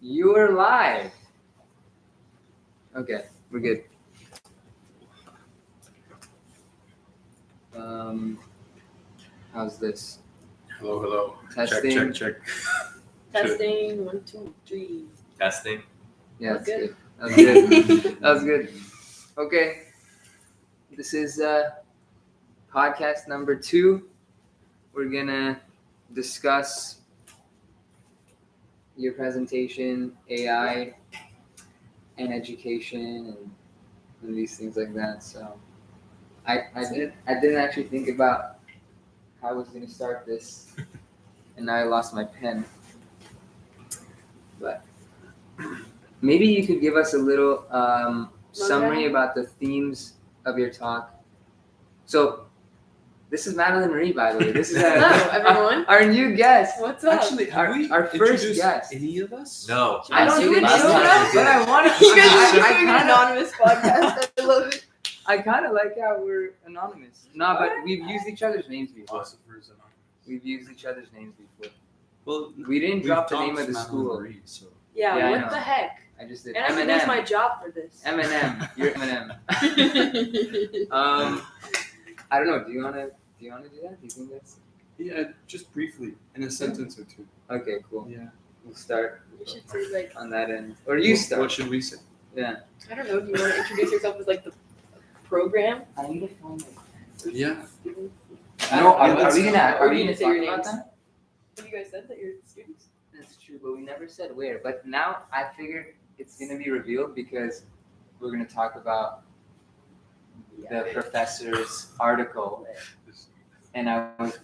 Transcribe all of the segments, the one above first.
You're live. Okay, we're good. How's this? Hello. Testing. Check. Testing, 1, 2, 3. Testing. Yeah, That's that's good. good. That was good. Okay. This is podcast number 2. We're gonna discuss your presentation, AI, and education, and these things like that. So, I didn't actually think about how I was gonna start this, and now I lost my pen. But maybe you could give us a little summary about the themes of your talk. So, this is Madeline Marie, by the way. This is Hello, everyone. our new guest. What's up? Actually, have we our first introduced guest. any of us? No. I don't do think it so, now? but I want to. You guys are just doing an I anonymous podcast. I love it. kind of like how we're anonymous. No, but we've used each other's names before. Philosophers and We've used each other's names before. Well, We didn't we've drop the name doxed of the Madeline school. Marie, so. Yeah, Yeah, I what know. the heck? I just did And I could lose my Eminem. job for this. Eminem. You're Eminem. I don't know. Do you wanna do that? Do you think that's Yeah, just briefly, in a sentence or two. okay? Cool. Yeah. We'll start You should say, like, on that end, or you start. What should we say? Yeah. I don't know, do you want to introduce yourself as, like, the program? I need to find it. Yeah. No, are let's- we gonna or do you talk say your about names? that? Have you guys said that you're students? That's true, but we never said where. But now I figured it's gonna be revealed because we're gonna talk about the professor's article, and I was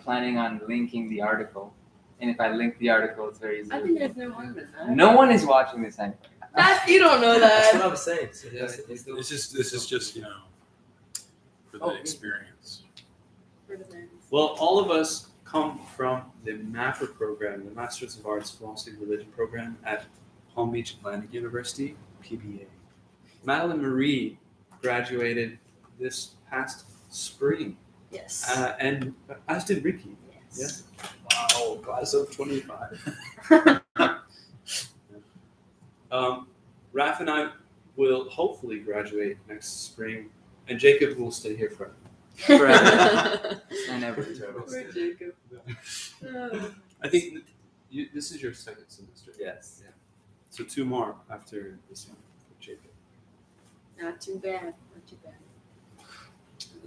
planning on linking the article, and if I link the article, it's very easy. I think there's no harm in that. No one is watching this anyway. You don't know That's what that. I'm saying. So Yeah, yes, it's This is just, for the Oh, experience. For the men. Well, all of us come from the MAPR program, the Masters of Arts Philosophy and Religion program at Palm Beach Atlantic University, PBA. Madeline Marie graduated this past spring, Yes. and as did Ricky. Yes. Wow, class of 25. Raph and I will hopefully graduate next spring, and Jacob will stay here forever. Forever. I never. Poor Jacob. I think this is your second semester. yes. So 2 more after this one for Jacob. Not too bad. Not too bad.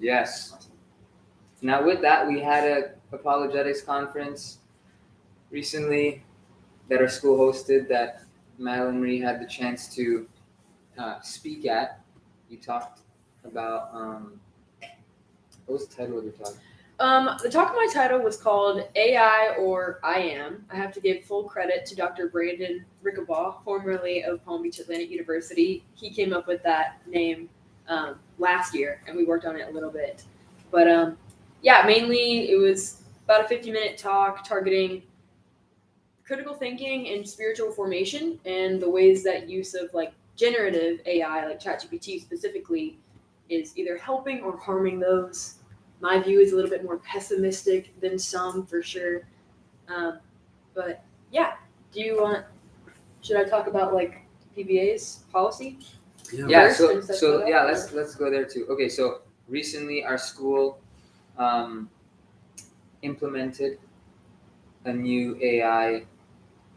Yes. Now with that, we had a apologetics conference recently that our school hosted that Madeline Marie had the chance to speak at. You talked about what was the title of your talk? The talk of my title was called AI or I Am. I have to give full credit to Dr. Brandon Rickabaugh, formerly of Palm Beach Atlantic University. He came up with that name last year, and we worked on it a little bit. But yeah, mainly it was about a 50-minute talk targeting critical thinking and spiritual formation and the ways that use of like generative AI, like ChatGPT specifically, is either helping or harming those. My view is a little bit more pessimistic than some, for sure. But yeah, should I talk about like PBA's policy? Yeah, First, so and set that yeah, up? let's go there too. Okay, so recently our school implemented a new AI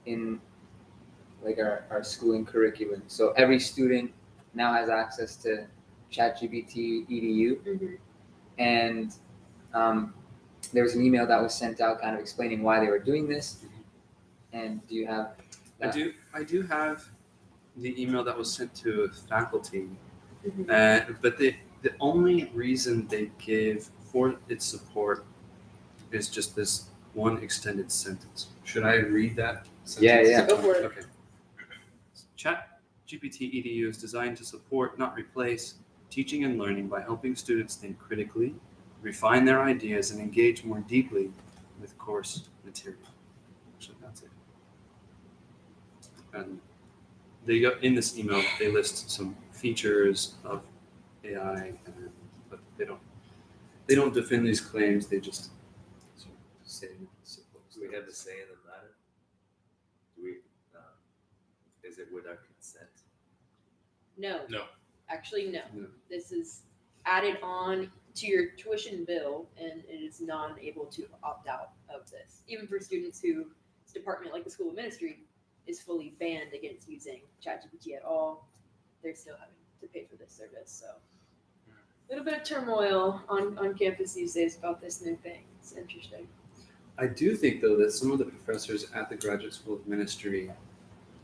in like our schooling curriculum. So every student now has access to ChatGPT EDU, Mhm. and there was an email that was sent out kind of explaining why they were doing this. And do you have that? I do have the email that was sent to faculty, Mhm. but the only reason they give for its support is just this one extended sentence. Should I read that sentence? Yeah. Go for it. Okay. ChatGPT EDU is designed to support, not replace, teaching and learning by helping students think critically, refine their ideas, and engage more deeply with course material. So that's it. And in this email, they list some features of AI, but they don't defend these claims. They just sort of say Do we have the say in the matter? Do we? is it without consent? No. No. Actually, no. No. This is added on to your tuition bill, and it is non-able to opt out of this. Even for students whose department, like the School of Ministry, is fully banned against using ChatGPT at all, they're still having to pay for this service. So a little bit of turmoil on campus these days about this new thing. It's interesting. I do think, though, that some of the professors at the Graduate School of Ministry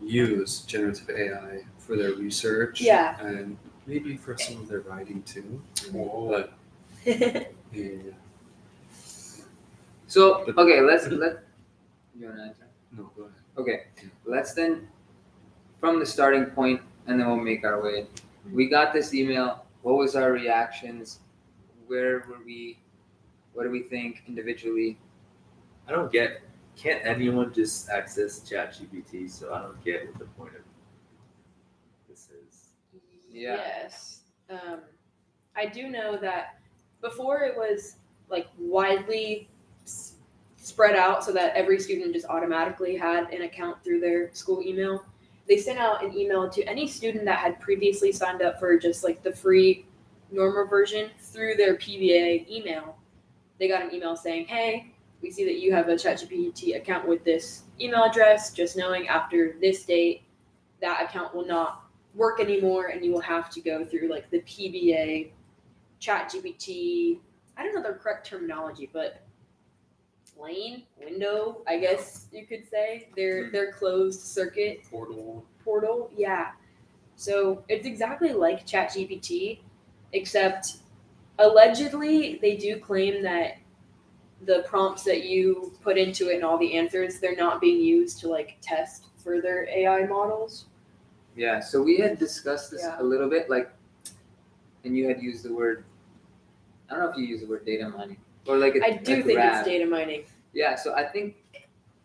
use generative AI for their research. Yeah. And maybe for some of their writing, too. Whoa. But, yeah. So But- okay, let you want to answer? No, go ahead. Okay, let's then from the starting point, and then we'll make our way. We got this email. What was our reactions? Where were we? What do we think individually? I don't get. Can't anyone just access ChatGPT? So I don't get what the point of this is. Yeah. Yes. I do know that before it was like widely spread out so that every student just automatically had an account through their school email. They sent out an email to any student that had previously signed up for just like the free normal version through their PBA email. They got an email saying, hey, we see that you have a ChatGPT account with this email address. Just knowing after this date, that account will not work anymore and you will have to go through like the PBA ChatGPT. I don't know the correct terminology, but window, I guess you could say. Their closed circuit portal. Yeah. So it's exactly like ChatGPT, except allegedly they do claim that the prompts that you put into it and all the answers, they're not being used to like test further AI models. Yeah. So we had discussed this Yeah. a little bit, like, and you had used the word. I don't know if you use the word data mining or like I do think RAD. it's data mining. Yeah, so I think,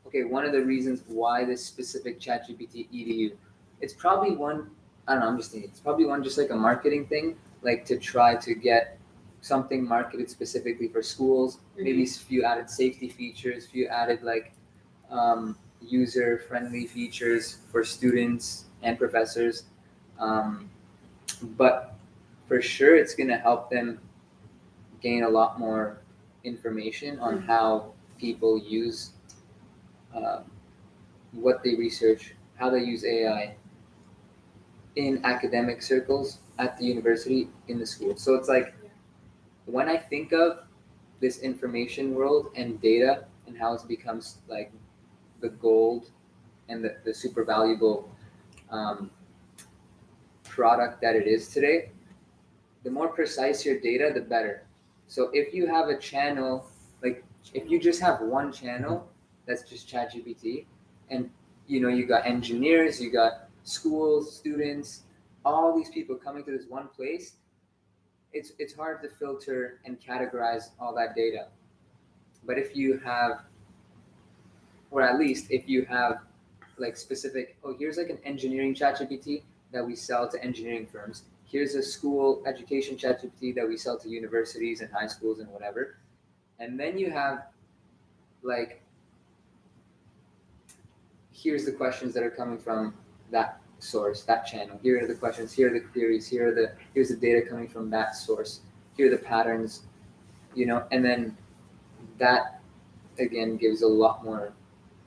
okay, one of the reasons why this specific ChatGPT EDU, it's probably one, I don't know, I'm just thinking, it's probably one just like a marketing thing, like to try to get something marketed specifically for schools, maybe a few added safety features, few added like user-friendly features for students and professors. But for sure, it's going to help them gain a lot more information on how people use what they research, how they use AI in academic circles at the university, in the school. So it's like when I think of this information world and data and how it becomes like the gold and the super valuable product that it is today, the more precise your data, the better. So if you have a channel, like if you just have one channel that's just ChatGPT, and you got engineers, you got schools, students, all these people coming to this one place, it's hard to filter and categorize all that data. But if you have, or at least if you have like specific, here's like an engineering ChatGPT that we sell to engineering firms. Here's a school education ChatGPT that we sell to universities and high schools and whatever. And then you have like, here's the questions that are coming from that source, that channel. Here are the questions, here are the queries, here's the data coming from that source. Here are the patterns, and then that again gives a lot more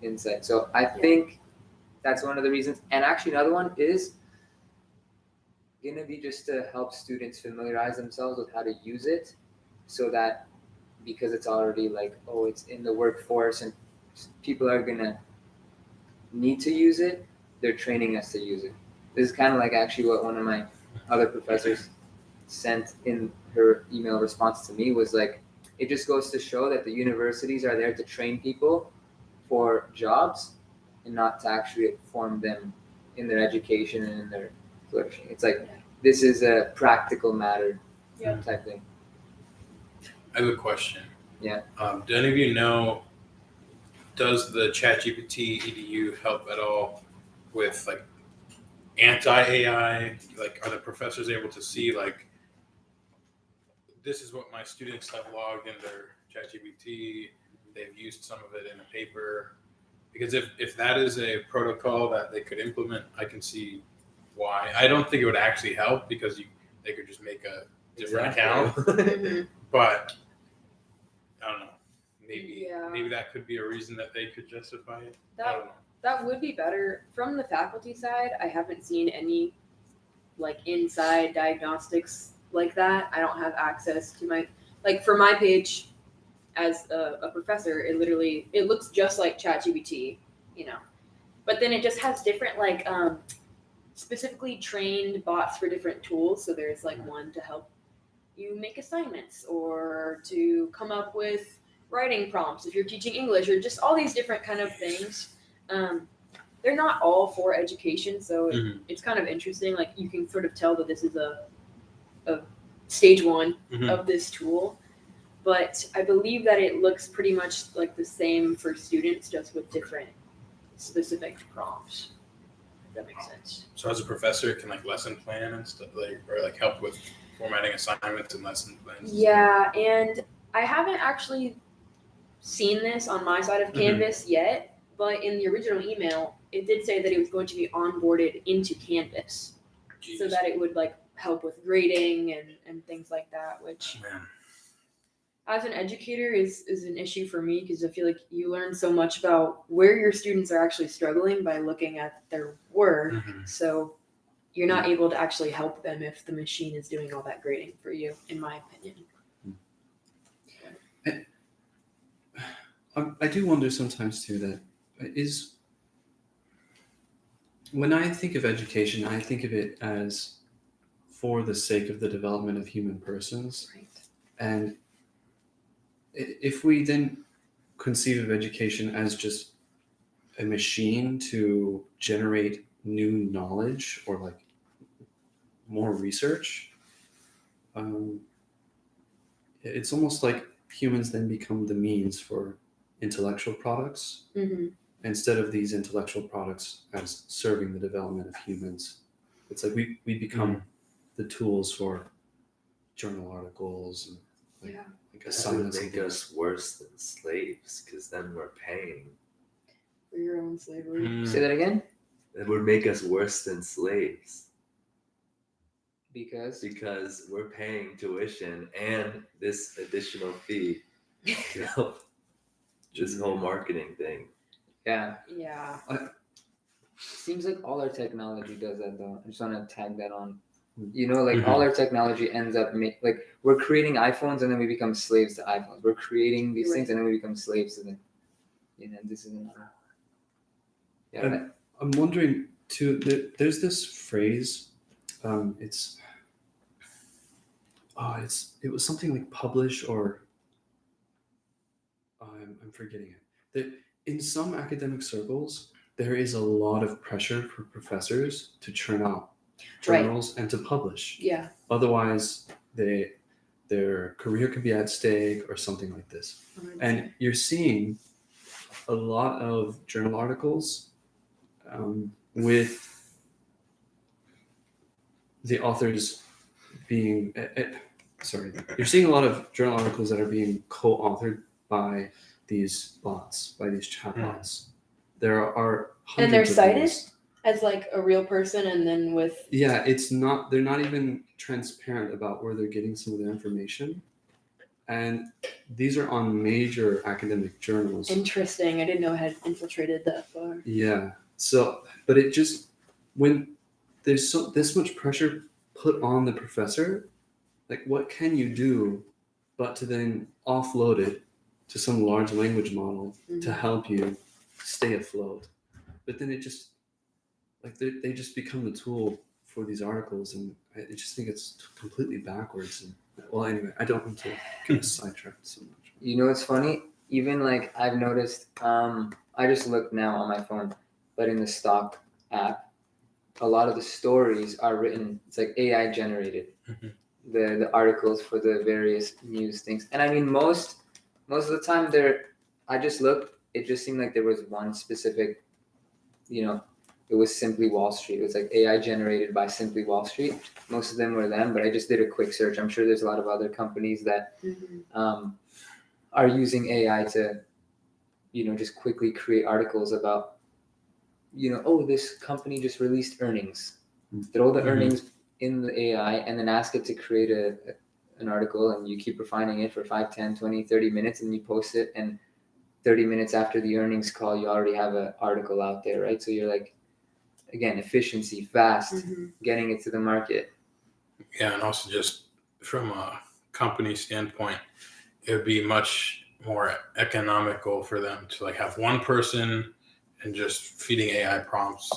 insight. So I think that's one of the reasons. And actually another one is gonna be just to help students familiarize themselves with how to use it, so that because it's already like, it's in the workforce and people are gonna need to use it, they're training us to use it. This is kind of like actually what one of my other professors sent in her email response to me, was like, it just goes to show that the universities are there to train people for jobs and not to actually form them in their education and in their flourishing. It's like, this is a practical matter type thing. I have a question. Yeah. Do any of you know, does the ChatGPT EDU help at all with like anti-AI? Like, are the professors able to see like, this is what my students have logged in their ChatGPT, they've used some of it in a paper. Because if that is a protocol that they could implement, I can see why. I don't think it would actually help because they could just make a different account. Mhm. But I don't know. Maybe Yeah. maybe that could be a reason that they could justify it. I That don't know. that would be better. From the faculty side, I haven't seen any like inside diagnostics like that. I don't have access to for my page as a professor, it looks just like ChatGPT, you know. But then it just has different specifically trained bots for different tools. So there's like one to help you make assignments or to come up with writing prompts if you're teaching English or just all these different kind of things. They're not all for education, so it's kind of interesting. Like you can sort of tell that this is a stage one of this tool. But I believe that it looks pretty much like the same for students, just with different specific prompts. If that makes sense. So as a professor, it can like lesson plan and stuff or help with formatting assignments and lesson plans. Yeah, and I haven't actually seen this on my side of Canvas yet, but in the original email, it did say that it was going to be onboarded into Canvas, so that it would help with grading and things like that, which as an educator is an issue for me because I feel like you learn so much about where your students are actually struggling by looking at their work. So you're not able to actually help them if the machine is doing all that grading for you, in my opinion. I do wonder sometimes too that when I think of education, I think of it as for the sake of the development of human persons. Right. And if we then conceive of education as just a machine to generate new knowledge or more research, it's almost like humans then become the means for intellectual products instead of these intellectual products as serving the development of humans. It's like we become the tools for journal articles and That would make us worse than slaves because then we're paying. For your own slavery. Say that again? It would make us worse than slaves Because we're paying tuition and this additional fee to help this whole marketing thing. Yeah. Seems like all our technology does that though. I just want to tag that on. All our technology ends up we're creating iPhones and then we become slaves to iPhones. We're creating these things and then we become slaves to them. This is another. Yeah. I'm wondering too. There's this phrase. It was something like publish or. I'm forgetting it. That in some academic circles there is a lot of pressure for professors to churn out journals and to publish. Yeah. Otherwise, their career could be at stake or something like this. 100%. And you're seeing a lot of journal articles with the authors being you're seeing a lot of journal articles that are being co-authored by these bots, by these chatbots. There are hundreds and they're cited these. As a real person, and then with they're not even transparent about where they're getting some of their information, and these are on major academic journals. Interesting. I didn't know it had infiltrated that far. Yeah. So, but it just when there's this much pressure put on the professor, what can you do but to then offload it to some large language model to help you stay afloat? But then it just they just become the tool for these articles, and I just think it's completely backwards. And well, anyway, I don't want to get sidetracked so much. It's funny. Even I've noticed. I just looked now on my phone, but in the stock app, a lot of the stories are written. It's AI generated. The articles for the various news things, and I mean most of the time I just looked. It just seemed like there was one specific, it was Simply Wall Street. It was AI generated by Simply Wall Street. Most of them were them, but I just did a quick search. I'm sure there's a lot of other companies that are using AI to just quickly create articles about, oh, this company just released earnings. Throw the earnings in the AI and then ask it to create an article, and you keep refining it for 5, 10, 20, 30 minutes, and you post it, and 30 minutes after the earnings call, you already have an article out there, right? So you're like, again, efficiency, fast, getting it to the market. Yeah, and also just from a company standpoint, it would be much more economical for them to like have one person and just feeding AI prompts,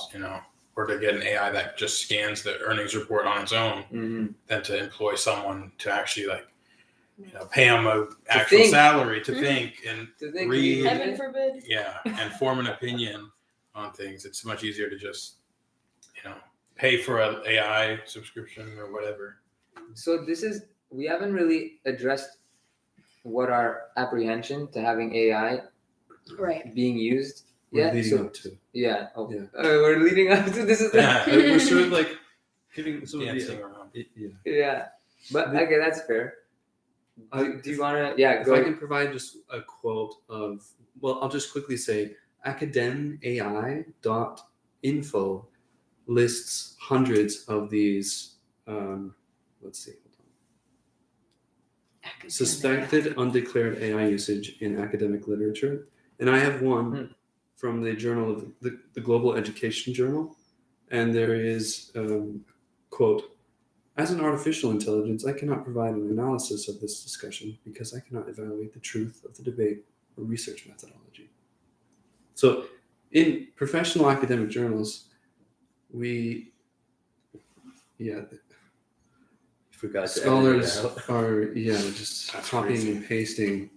or to get an AI that just scans the earnings report on its own, than to employ someone to actually pay them an actual think. salary to think and read. Heaven forbid. Yeah, and form an opinion on things. It's much easier to just, pay for an AI subscription or whatever. So we haven't really addressed what our apprehension to having AI being used We're yet. leading up to. Yeah. Oh, Yeah. We're leading up to this. We're sort of like giving some of Dancing the. around. Yeah. But okay, that's fair. Do you want to? Yeah, If go. I can provide just a quote of, I'll just quickly say, academai.info lists hundreds of these, suspected undeclared AI usage in academic literature. And I have one from the journal of the Global Education Journal. And there is, quote, "As an artificial intelligence, I cannot provide an analysis of this discussion because I cannot evaluate the truth of the debate or research methodology." So in professional academic journals, scholars are just That's copying crazy. and pasting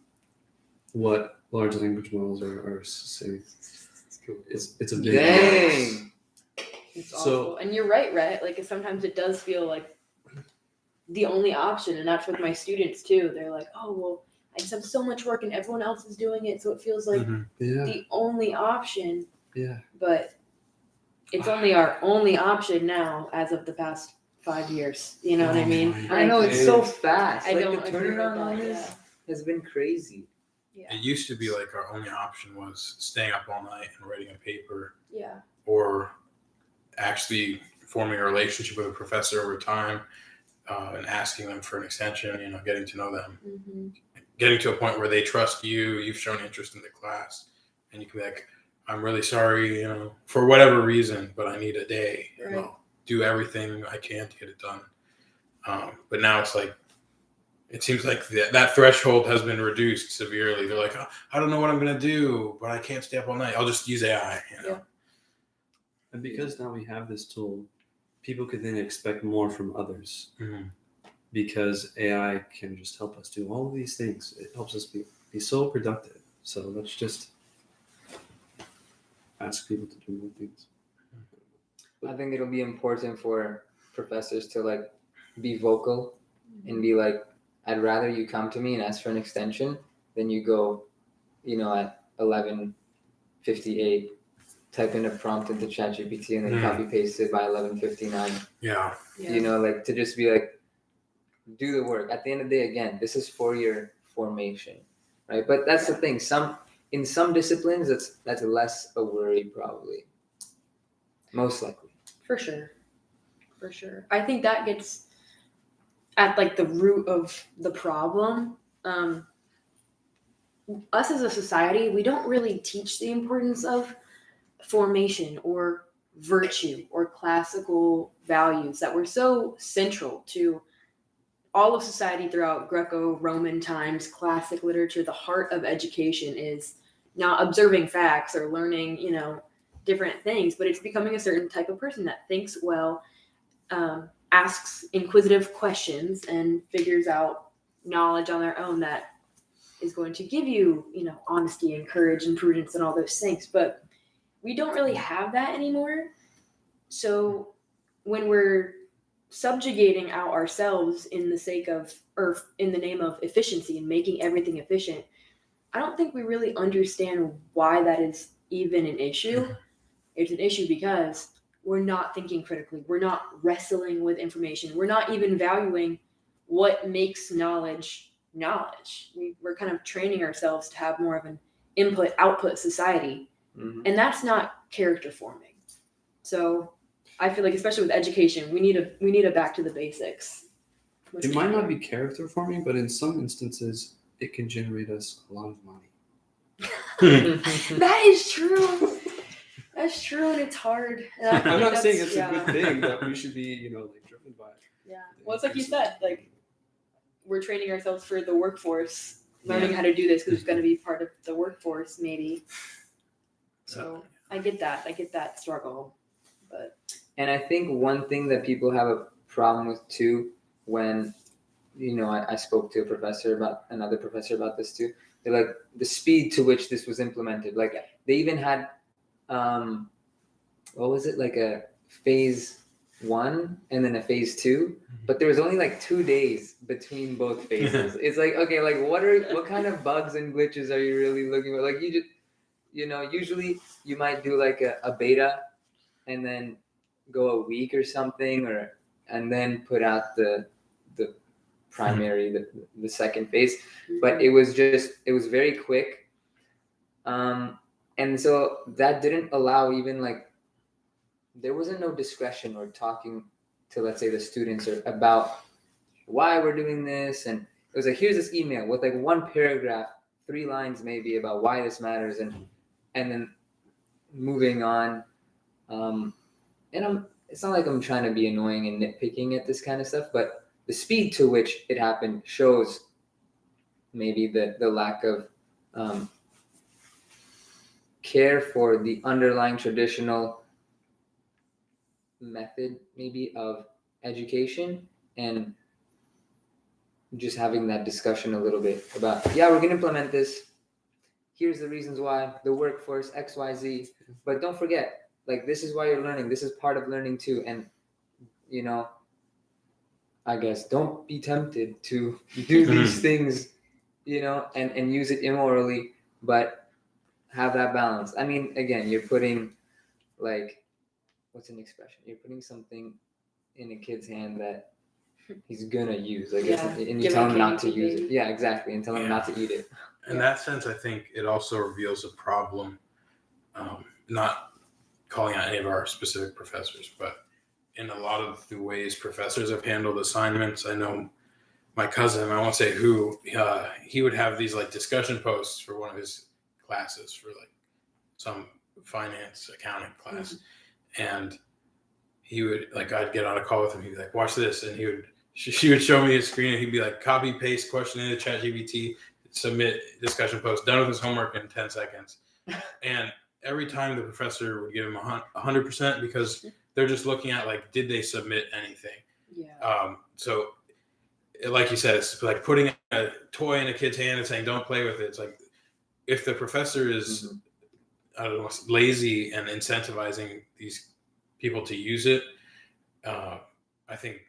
what large language models are saying. It's a big Dang. It's So- awful. And you're right, Like sometimes it does feel like the only option, and that's with my students too. They're like, "Oh, well, I just have so much work, and everyone else is doing it, so it feels like the only option." Yeah. But it's only our only option now, as of the past 5 years. You know what I mean? I know it's so fast. I Like don't the agree with turnaround on that, this has been crazy. Yeah. It used to be like our only option was staying up all night and writing a paper, Yeah. or actually forming a relationship with a professor over time, and asking them for an extension, getting to know them, getting to a point where they trust you, you've shown interest in the class, and you can be like, "I'm really sorry, for whatever reason, but I need a day. Right. I'll do everything I can to get it done." But now it's like, it seems like that threshold has been reduced severely. They're like, "Oh, I don't know what I'm going to do, but I can't stay up all night. I'll just use AI." Yeah. And because now we have this tool, people could then expect more from others, because AI can just help us do all of these things. It helps us be so productive. So let's just ask people to do more things. I think it'll be important for professors to be vocal and be like, "I'd rather you come to me and ask for an extension than you go, at 11:58, type in a prompt into ChatGPT and then copy paste it by 11:59. Yeah. To just be like, do the work. At the end of the day, again, this is for your formation, right? But that's the thing. In some disciplines, that's less a worry, probably. Most likely. For sure. I think that gets at the root of the problem. Us as a society, we don't really teach the importance of formation or virtue or classical values that were so central to all of society throughout Greco-Roman times. Classic literature, the heart of education is not observing facts or learning, different things, but it's becoming a certain type of person that thinks well, asks inquisitive questions, and figures out knowledge on their own that is going to give you, honesty and courage and prudence and all those things. But we don't really have that anymore. So when we're subjugating out ourselves in the sake of, or in the name of efficiency and making everything efficient, I don't think we really understand why that is even an issue. It's an issue because we're not thinking critically. We're not wrestling with information. We're not even valuing what makes knowledge. We're kind of training ourselves to have more of an input output society, Mhm. and that's not character forming. So I feel like, especially with education, we need to back to the basics. It might not be character forming, but in some instances, it can generate us a lot of money. That is true. That's true, and it's hard. And I I'm think not saying that's- it's a good thing that we should be, driven by. Yeah. Well, it's like you said, like we're training ourselves for the workforce, learning Yeah. how to do this because it's going to be part of the workforce, maybe. So I get that struggle, but And I think one thing that people have a problem with too, when I spoke to another professor about this too. They're like the speed to which this was implemented. Like they even had, what was it, like a phase 1 and then a phase 2, but there was only like 2 days between both phases. It's like, okay, like what kind of bugs and glitches are you really looking for? Like you just, usually you might do like a beta and then go a week or something, and then put out the primary, the second phase. But it was very quick, and so that didn't allow even like there wasn't no discretion or talking to, let's say, the students or about why we're doing this. And it was like, here's this email with like 1 paragraph, 3 lines maybe about why this matters, and then moving on. And it's not like I'm trying to be annoying and nitpicking at this kind of stuff, but the speed to which it happened shows maybe the lack of care for the underlying traditional method maybe of education, and just having that discussion a little bit about, yeah, we're going to implement this. Here's the reasons why, the workforce, XYZ. But don't forget, like, this is why you're learning. This is part of learning too. And, I guess don't be tempted to do these things, and use it immorally, but have that balance. I mean, again, you're putting, like, what's an expression? You're putting something in a kid's hand that he's gonna use, like, and you tell him not to use it. Yeah, exactly, and tell him not to eat it. In that sense, I think it also reveals a problem. Not calling out any of our specific professors, but in a lot of the ways professors have handled assignments. I know my cousin, I won't say who, he would have these like discussion posts for one of his classes, for like some finance accounting class. And he would, like, I'd get on a call with him. He'd be like, watch this. And she would show me his screen, and he'd be like, copy, paste question into ChatGPT, submit discussion post, done with his homework in 10 seconds. And every time the professor would give him 100%, because they're just looking at, like, did they submit anything? Yeah. So like you said, it's like putting a toy in a kid's hand and saying, don't play with it. It's like, if the professor is, I don't know, lazy and incentivizing these people to use it, I think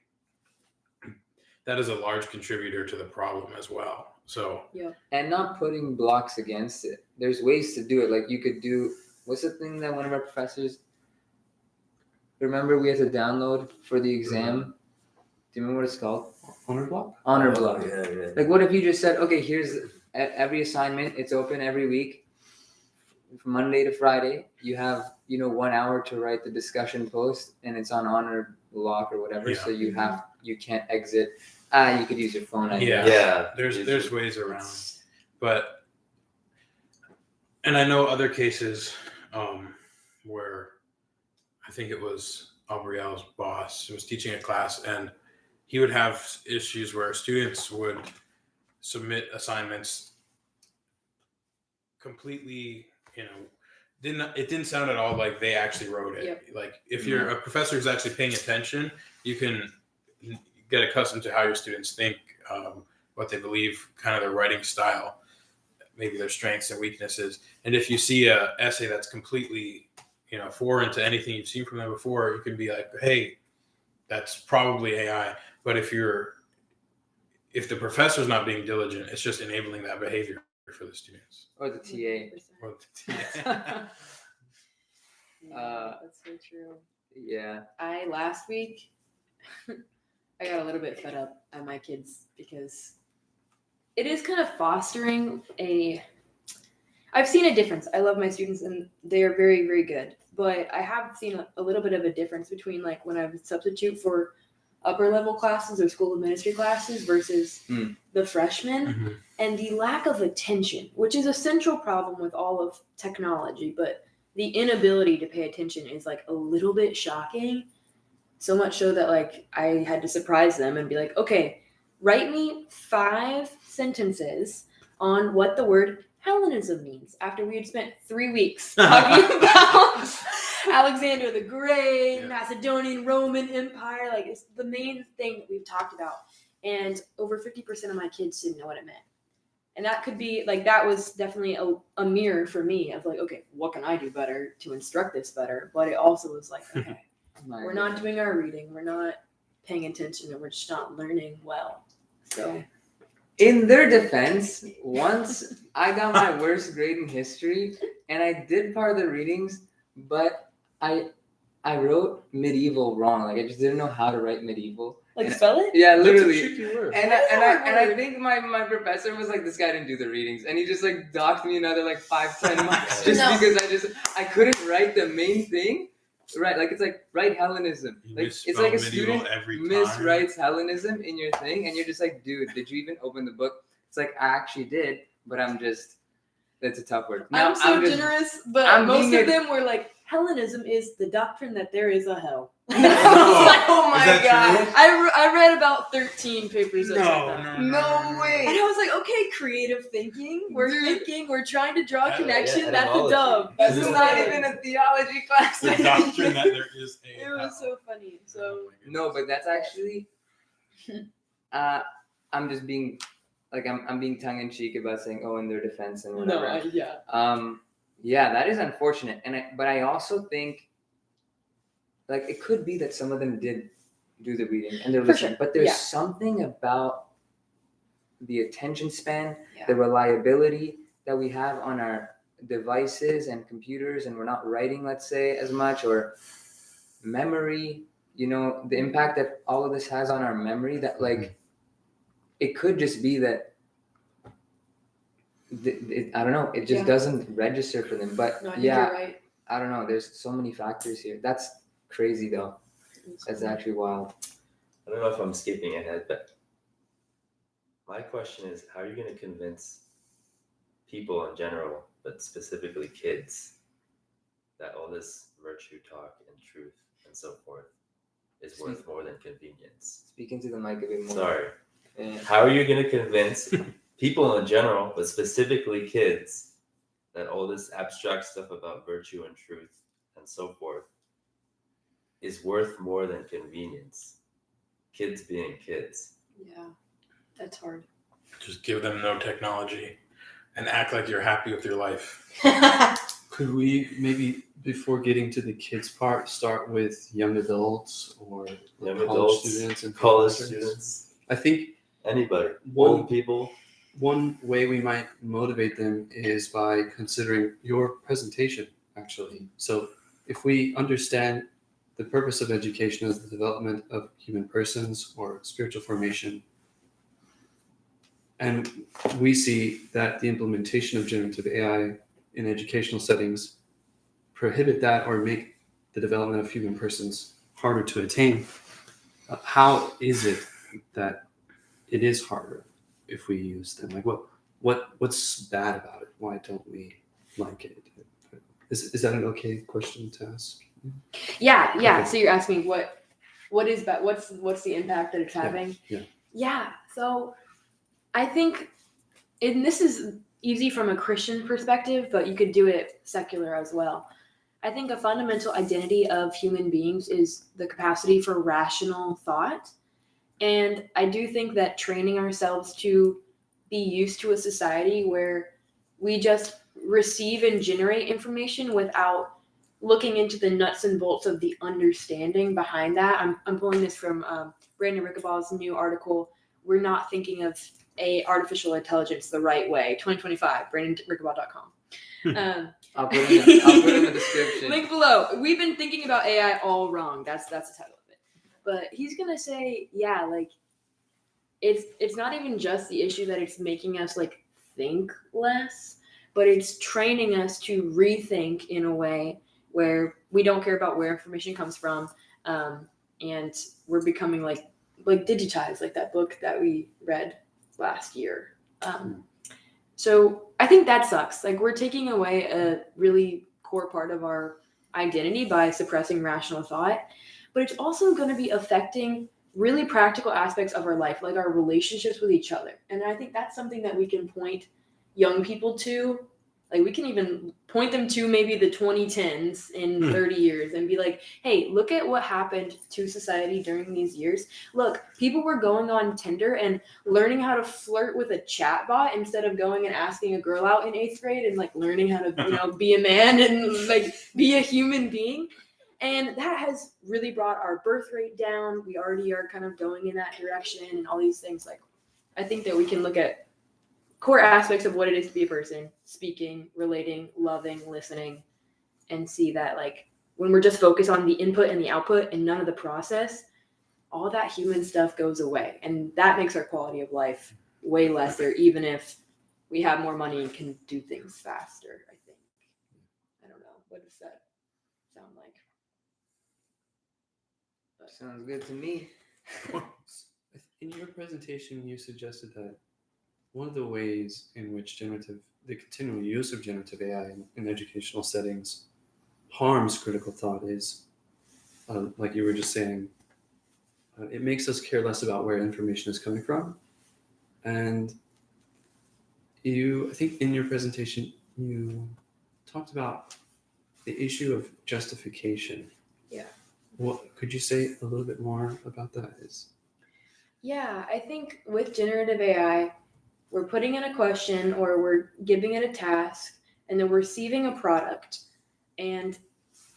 that is a large contributor to the problem as well. So, and not putting blocks against it. There's ways to do it. Like, you could do, what's the thing that one of our professors, remember we had to download for the exam? Do you remember what it's called? Honor block? Honor block. Yeah. Like, what if you just said, okay, here's every assignment, it's open every week, from Monday to Friday. You have, 1 hour to write the discussion post, and it's on honor block or whatever. Yeah. So you can't exit. You could use your phone, I guess. Yeah. there's ways around, but, and I know other cases where I think it was Aubriel's boss who was teaching a class, and he would have issues where students would submit assignments completely, it didn't sound at all like they actually wrote it. Yep. Like, if you're a professor who's actually paying attention, you can get accustomed to how your students think, what they believe, kind of their writing style, maybe their strengths and weaknesses. And if you see a essay that's completely, foreign to anything you've seen from them before, you can be like, hey, that's probably AI. But if the professor's not being diligent, it's just enabling that behavior for the students. Or the TA. 100%. Or the TA. That's so true. Yeah. Last week, I got a little bit fed up at my kids because it is kind of fostering I I've seen a difference. I love my students and they're very, very good. But I have seen a little bit of a difference between like when I would substitute for upper level classes or school of ministry classes versus the freshmen. Mm-hmm. And the lack of attention, which is a central problem with all of technology, but the inability to pay attention is like a little bit shocking. So much so that like I had to surprise them and be like, okay, write me 5 sentences on what the word Hellenism means after we had spent 3 weeks talking about Alexander the Great, Macedonian Roman Empire. Like it's the main thing that we've talked about. And over 50% of my kids didn't know what it meant. And that could be like, that was definitely a mirror for me of like, okay, what can I do better to instruct this better? But it also was like, okay, we're not doing our reading. We're not paying attention and we're just not learning well. So in their defense, once I got my worst grade in history and I did part of the readings, but I wrote medieval wrong. Like I just didn't know how to write medieval. like spell it? Yeah, literally. That's a tricky word. And That is a hard I word. think my professor was like, this guy didn't do the readings, and he just like docked me another like 5-10 marks just No. because I couldn't write the main thing. Right, like it's like write Hellenism. You Like it's misspell like a medieval student every time. miswrites Hellenism in your thing, and you're just like, dude, did you even open the book? It's like I actually did, but that's a tough word. I'm so just- generous, but I'm most being of them were like, Hellenism is the doctrine that there is a hell. I No. was like, oh Is my that god. true? I read about 13 papers that said that. No way. And I was like, okay, creative thinking. We're Dude. thinking. We're trying to draw a Yeah, connection. yeah, That's a etymology. dub. That's This is not good. even a theology class. The doctrine that there is a It was so funny. So No, but that's actually. I'm just being, like, I'm being tongue in cheek about saying, oh, in their defense and whatever. yeah. Yeah, that is unfortunate, but I also think, like, it could be that some of them did do the reading and they're For listening, sure, but there's yeah. something about the attention span, Yeah. the reliability that we have on our devices and computers, and we're not writing, let's say, as much, or memory. You know, the impact that all of this has on our memory. That like, it could just be that. I don't know. It just doesn't register for them. But No, I think yeah, you're right. I don't know. There's so many factors here. That's crazy, though. That's actually wild. I don't know if I'm skipping ahead, but my question is, how are you going to convince people in general, but specifically kids, that all this virtue talk and truth and so forth is worth more than convenience? Speaking to the mic a bit more. Sorry. Yeah. How are you going to convince people in general, but specifically kids, that all this abstract stuff about virtue and truth and so forth is worth more than convenience? Kids being kids. Yeah, that's hard. Just give them no technology and act like you're happy with your life. Could we maybe, before getting to the kids part, start with young adults or Young college adults, students and college professors? students, I think anybody, One- old people. one way we might motivate them is by considering your presentation, actually. So if we understand the purpose of education as the development of human persons or spiritual formation, and we see that the implementation of generative AI in educational settings prohibit that or make the development of human persons harder to attain, how is it that it is harder if we use them? Like what's bad about it? Why don't we like it? Is that an okay question to ask? Yeah. Okay. So you're asking what is that? What's the impact that it's having? Yeah. So I think, and this is easy from a Christian perspective, but you could do it secular as well. I think a fundamental identity of human beings is the capacity for rational thought. And I do think that training ourselves to be used to a society where we just receive and generate information without looking into the nuts and bolts of the understanding behind that. I'm pulling this from Brandon Rickabaw's new article, We're Not Thinking of Artificial Intelligence the Right Way, 2025, brandonrickabaugh.com. I'll put it in the description. Link below. We've been thinking about AI all wrong. That's the title of it. But he's gonna say, yeah, like it's not even just the issue that it's making us like think less, but it's training us to rethink in a way where we don't care about where information comes from, and we're becoming like digitized, like that book that we read last year. So I think that sucks. Like, we're taking away a really core part of our identity by suppressing rational thought, but it's also going to be affecting really practical aspects of our life, like our relationships with each other. And I think that's something that we can point young people to. Like, we can even point them to maybe the 2010s in 30 years and be like, hey, look at what happened to society during these years. Look, people were going on Tinder and learning how to flirt with a chatbot instead of going and asking a girl out in 8th grade and like learning how to, be a man and like be a human being. And that has really brought our birth rate down. We already are kind of going in that direction and all these things. Like, I think that we can look at core aspects of what it is to be a person: speaking, relating, loving, listening, and see that, like, when we're just focused on the input and the output and none of the process, all that human stuff goes away. And that makes our quality of life way lesser, even if we have more money and can do things faster, I think. I don't know. What does that sound like? Sounds good to me. In your presentation, you suggested that one of the ways in which the continual use of generative AI in educational settings harms critical thought is, like you were just saying, it makes us care less about where information is coming from. And I think in your presentation, you talked about the issue of justification. Yeah. What could you say a little bit more about that? Yeah, I think with generative AI, we're putting in a question or we're giving it a task and then we're receiving a product. And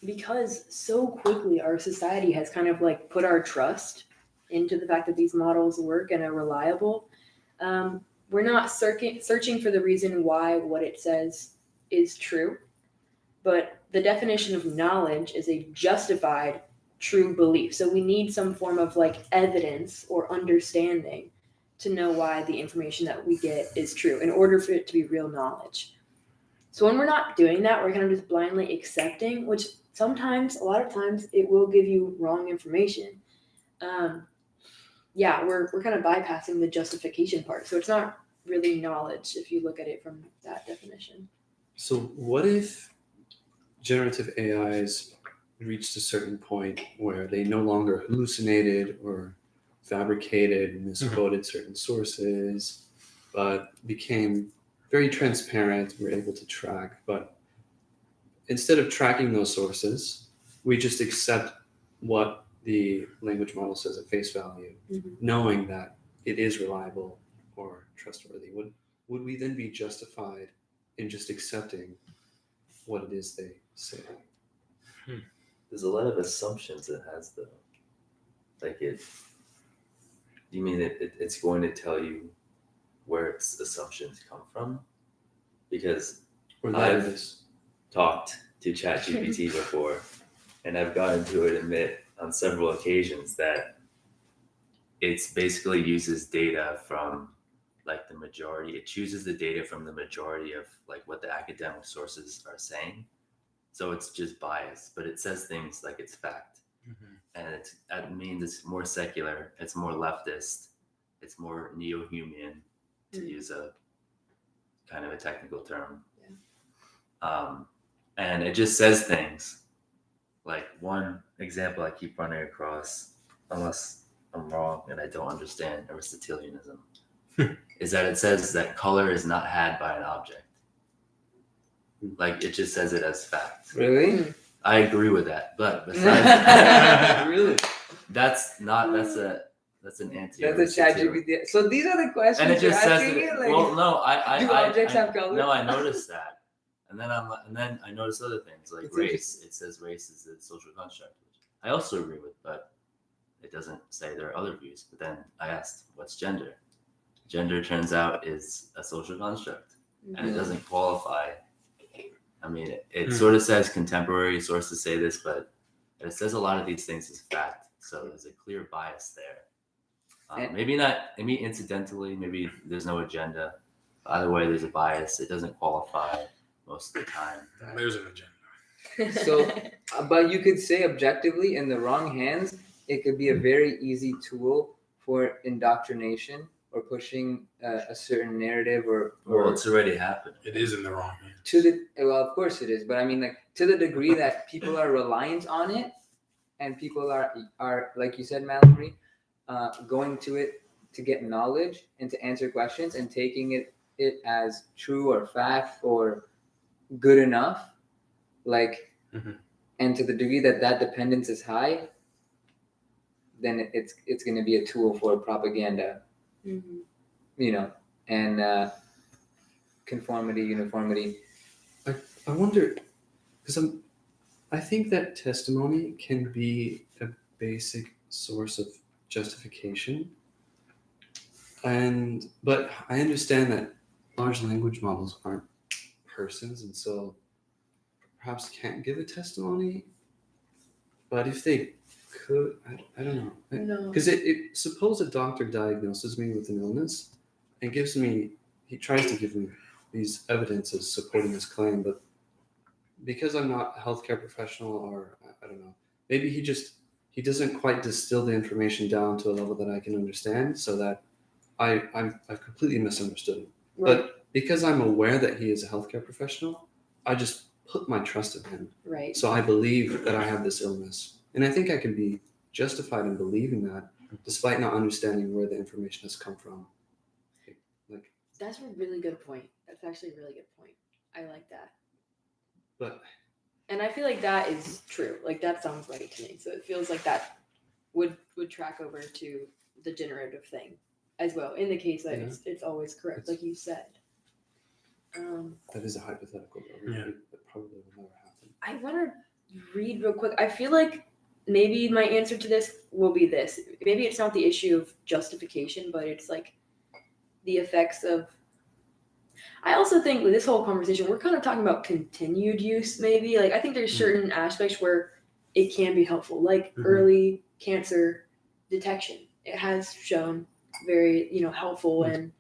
because so quickly our society has kind of like put our trust into the fact that these models work and are reliable, we're not searching for the reason why what it says is true. But the definition of knowledge is a justified true belief. So we need some form of like evidence or understanding to know why the information that we get is true in order for it to be real knowledge. So when we're not doing that, we're kind of just blindly accepting, which sometimes, a lot of times, it will give you wrong information. We're kind of bypassing the justification part. So it's not really knowledge if you look at it from that definition. So what if generative AIs reached a certain point where they no longer hallucinated or fabricated, misquoted certain sources, but became very transparent, we're able to track. But instead of tracking those sources, we just accept what the language model says at face value, knowing that it is reliable or trustworthy. Would we then be justified in just accepting what it is they say? There's a lot of assumptions it has, though. Like you mean it's going to tell you where its assumptions come from? Because I've talked to ChatGPT before, and I've gotten to admit on several occasions that it's basically uses data from like the majority. It chooses the data from the majority of like what the academic sources are saying. So it's just biased, but it says things like it's fact. And that means it's more secular, it's more leftist, it's more neo-Humean, to use a kind of a technical term. And it just says things. Like, one example I keep running across, unless I'm wrong and I don't understand Aristotelianism, is that it says that color is not had by an object. Like, it just says it as fact. Really? I agree with that, but besides really, that's an anti. that's a ChatGPT. So these are the questions And it just you're says asking that. it? Like, Well, no, do objects have color? No, I noticed that, and then I noticed other things like It's race. It says race is a social construct, which I also agree with, but it doesn't say there are other views. But then I asked, what's gender? Gender, turns out, is a social construct, and it doesn't qualify. I mean, it sort of says contemporary sources say this, but it says a lot of these things as fact. So there's a clear bias there. Maybe not, maybe incidentally, maybe there's no agenda, Either way, there's a bias. It doesn't qualify most of the time. There's an agenda. So, but you could say objectively, in the wrong hands, it could be a very easy tool for indoctrination or pushing a certain narrative or Well, it's already happened. It is in the wrong hands. well, of course it is, but I mean, like, to the degree that people are reliant on it, and people are like you said, Mallory, going to it to get knowledge and to answer questions and taking it as true or fact or good enough, like, and to the degree that dependence is high, then it's going to be a tool for propaganda, you know, and conformity, uniformity. I wonder, because I think that testimony can be a basic source of justification, but I understand that large language models aren't persons, and so perhaps can't give a testimony. But if they could, I don't know, because it suppose a doctor diagnoses me with an illness and he tries to give me these evidences supporting his claim, but because I'm not a healthcare professional, or I don't know, maybe he doesn't quite distill the information down to a level that I can understand, so that I've completely misunderstood him. Right. But because I'm aware that he is a healthcare professional, I just put my trust in him. Right. So I believe that I have this illness, and I think I can be justified in believing that, despite not understanding where the information has come from. Like, that's a really good point. That's actually a really good point. I like that. And I feel like that is true. Like, that sounds right to me. So it feels like that would track over to the generative thing as well, in the case that it's always correct, like you said. That is a hypothetical, but that probably will never happen. I want to read real quick. I feel like maybe my answer to this will be this. Maybe it's not the issue of justification, but it's like the effects of. I also think with this whole conversation, we're kind of talking about continued use, maybe. Like, I think there's certain aspects where it can be helpful, like early cancer detection. It has shown very, helpful and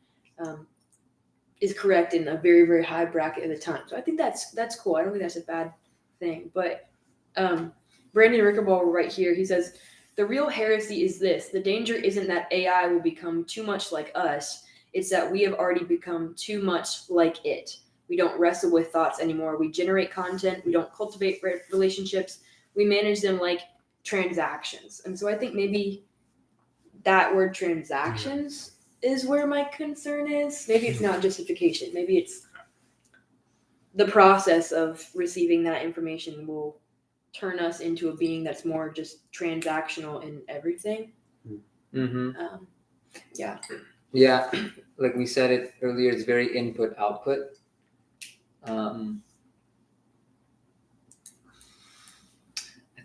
is correct in a very, very high bracket at the time. So I think that's cool. I don't think that's a bad thing. But Brandon Rickerball right here, he says, the real heresy is this. The danger isn't that AI will become too much like us. It's that we have already become too much like it. We don't wrestle with thoughts anymore. We generate content. We don't cultivate relationships. We manage them like transactions. And so I think maybe that word transactions is where my concern is. Maybe it's not justification. Maybe it's the process of receiving that information will turn us into a being that's more just transactional in everything. Yeah, like we said it earlier, it's very input output. I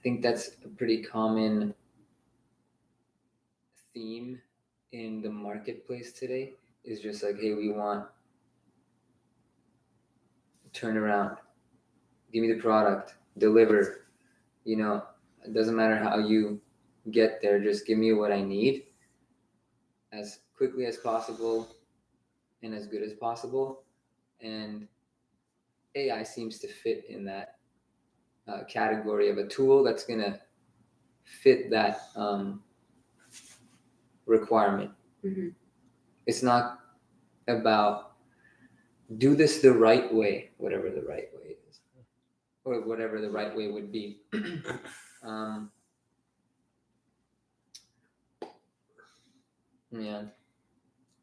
think that's a pretty common theme in the marketplace today, is just like, hey, we want turnaround, give me the product, deliver, it doesn't matter how you get there, just give me what I need as quickly as possible and as good as possible. And AI seems to fit in that category of a tool that's going to fit that requirement. It's not about do this the right way, whatever the right way is, or whatever the right way would be.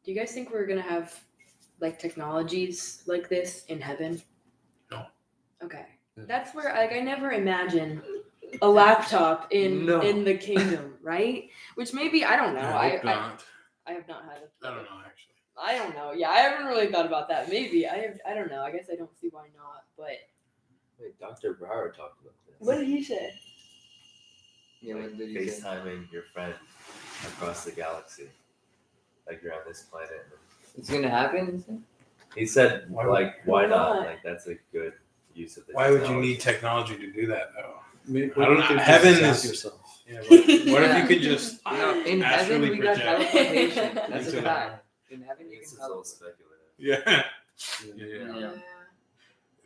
Do you guys think we're gonna have like technologies like this in heaven? No. Okay, that's where I never imagined a laptop in the kingdom, right? Which maybe I don't know. I hope not. I have not had it. I don't know, actually. I don't know. Yeah, I haven't really thought about that. Maybe I don't know. I guess I don't see why not. But wait, Dr. Brower talked about this. What did he say? Yeah, like what did he say? FaceTiming your friend across the galaxy, like you're on this planet. It's gonna happen. He said, why Why not? not? Like, that's a good use of the Why would you technology. need technology to do that, though? Maybe I don't you could know. just Heaven zap is. yourself. Yeah, what if you could just In heaven astrally we got project teleportation. That's into a the- fact. In heaven you This can is all teleport. speculative. Yeah. Yeah.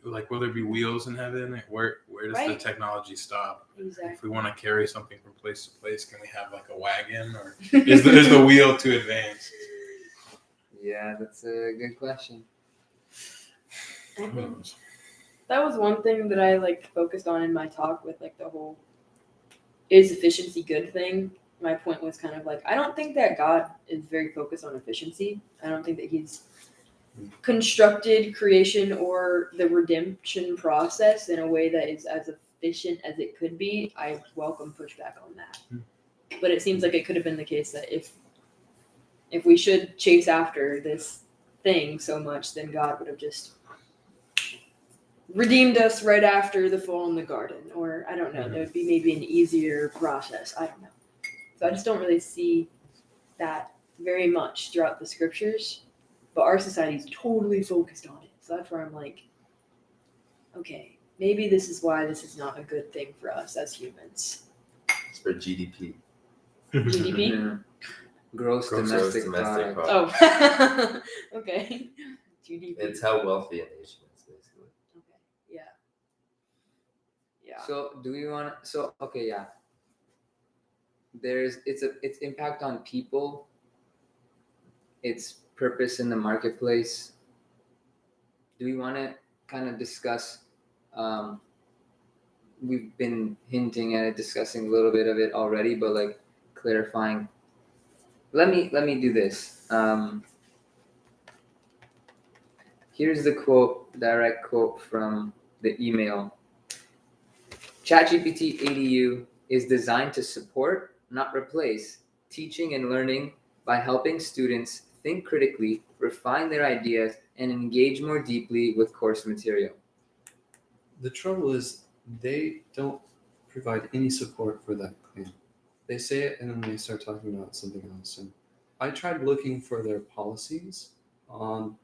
Like, will there be wheels in heaven? Where does the Right. technology stop? If Exactly. we want to carry something from place to place, can we have like a wagon, or is the wheel too advanced? Yeah, that's a good question. I Who think knows? that was one thing that I like focused on in my talk with like the whole is efficiency good thing. My point was kind of like I don't think that God is very focused on efficiency. I don't think that he's constructed creation or the redemption process in a way that is as efficient as it could be. I welcome pushback on that. But it seems like it could have been the case that if we should chase after this thing so much, then God would have just redeemed us right after the fall in the garden. Or I don't know, there would be maybe an easier process. I don't know. So I just don't really see that very much throughout the scriptures. But our society is totally focused on it. So that's where I'm like, okay, maybe this is why this is not a good thing for us as humans. It's for GDP. GDP? Yeah. Gross Gross domestic domestic product. Oh, okay. GDP. It's how wealthy a nation is, basically. Okay. Yeah. Yeah. So do we want to? So okay, yeah. Its impact on people, its purpose in the marketplace. Do we want to kind of discuss? We've been hinting at it, discussing a little bit of it already, but like clarifying. Let me do this. Here's the quote, direct quote from the email. ChatGPT EDU is designed to support, not replace, teaching and learning by helping students think critically, refine their ideas, and engage more deeply with course material. The trouble is they don't provide any support for that claim. They say it and then they start talking about something else. And I tried looking for their policies on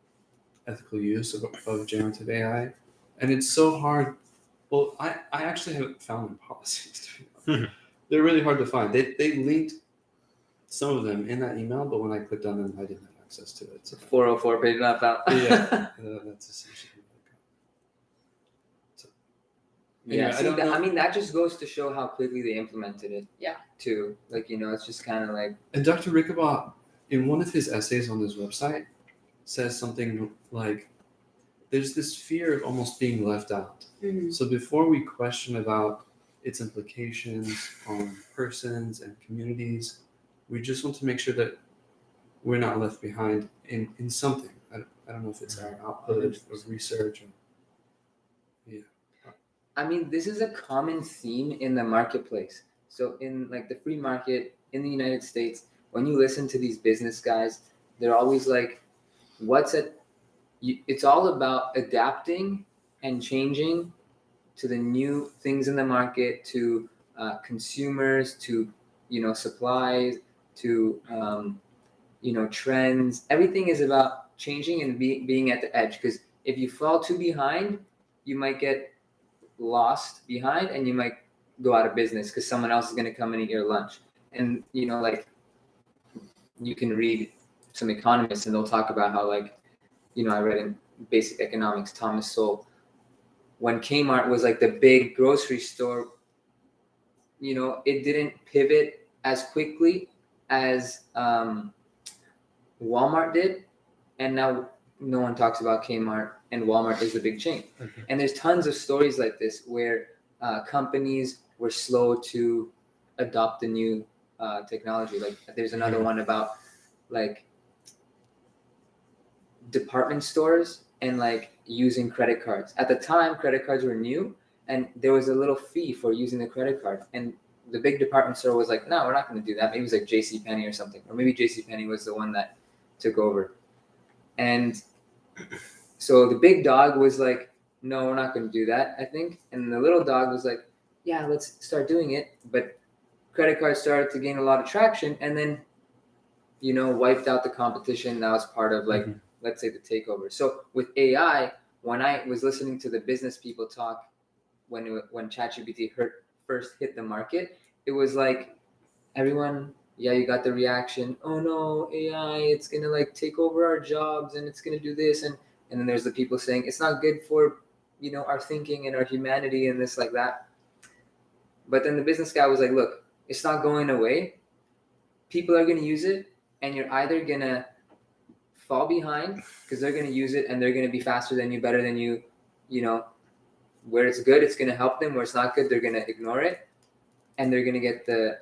ethical use of generative AI, and it's so hard. Well, I actually haven't found their policies. To be honest. They're really hard to find. They linked some of them in that email, but when I clicked on them, I didn't have access to it. So 404 page not found. yeah, that's essentially what I got. So, Yeah, anyway, I don't know. I mean, that just goes to show how quickly they implemented it. Yeah. Too. Like, it's just kind of like. And Dr. Rickabaugh, in one of his essays on his website, says something like, there's this fear of almost being left out. Mm-hmm. So before we question about its implications on persons and communities, we just want to make sure that we're not left behind in something. I don't know if it's our output of research. I mean, this is a common theme in the marketplace. So in like the free market in the United States, when you listen to these business guys, they're always like, it's all about adapting and changing to the new things in the market, to consumers, to, supplies, to, trends. Everything is about changing and being at the edge. Because if you fall too behind, you might get lost behind and you might go out of business because someone else is going to come and eat your lunch. And like you can read some economists and they'll talk about how like I read in basic economics, Thomas Sowell, when Kmart was like the big grocery store, it didn't pivot as quickly as Walmart did, and now no one talks about Kmart, and Walmart is the big chain. Mm-hmm. And there's tons of stories like this where companies were slow to adopt the new technology. Like there's another one about like department stores and like using credit cards. At the time, credit cards were new, and there was a little fee for using the credit card. And the big department store was like, "No, we're not going to do that." Maybe it was like JCPenney or something, or maybe JCPenney was the one that took over. And so the big dog was like, "No, we're not going to do that," I think. And the little dog was like, "Yeah, let's start doing it." But credit cards started to gain a lot of traction, and then wiped out the competition. That was part of like, let's say, the takeover. So with AI, when I was listening to the business people talk when ChatGPT first hit the market, it was like everyone you got the reaction, oh no, AI, it's gonna like take over our jobs and it's gonna do this, and then there's the people saying it's not good for our thinking and our humanity and this like that. But then the business guy was like, look, it's not going away. People are gonna use it, and you're either gonna fall behind because they're gonna use it and they're gonna be faster than you, better than you, where it's good, it's gonna help them. Where it's not good, they're gonna ignore it, and they're going to get the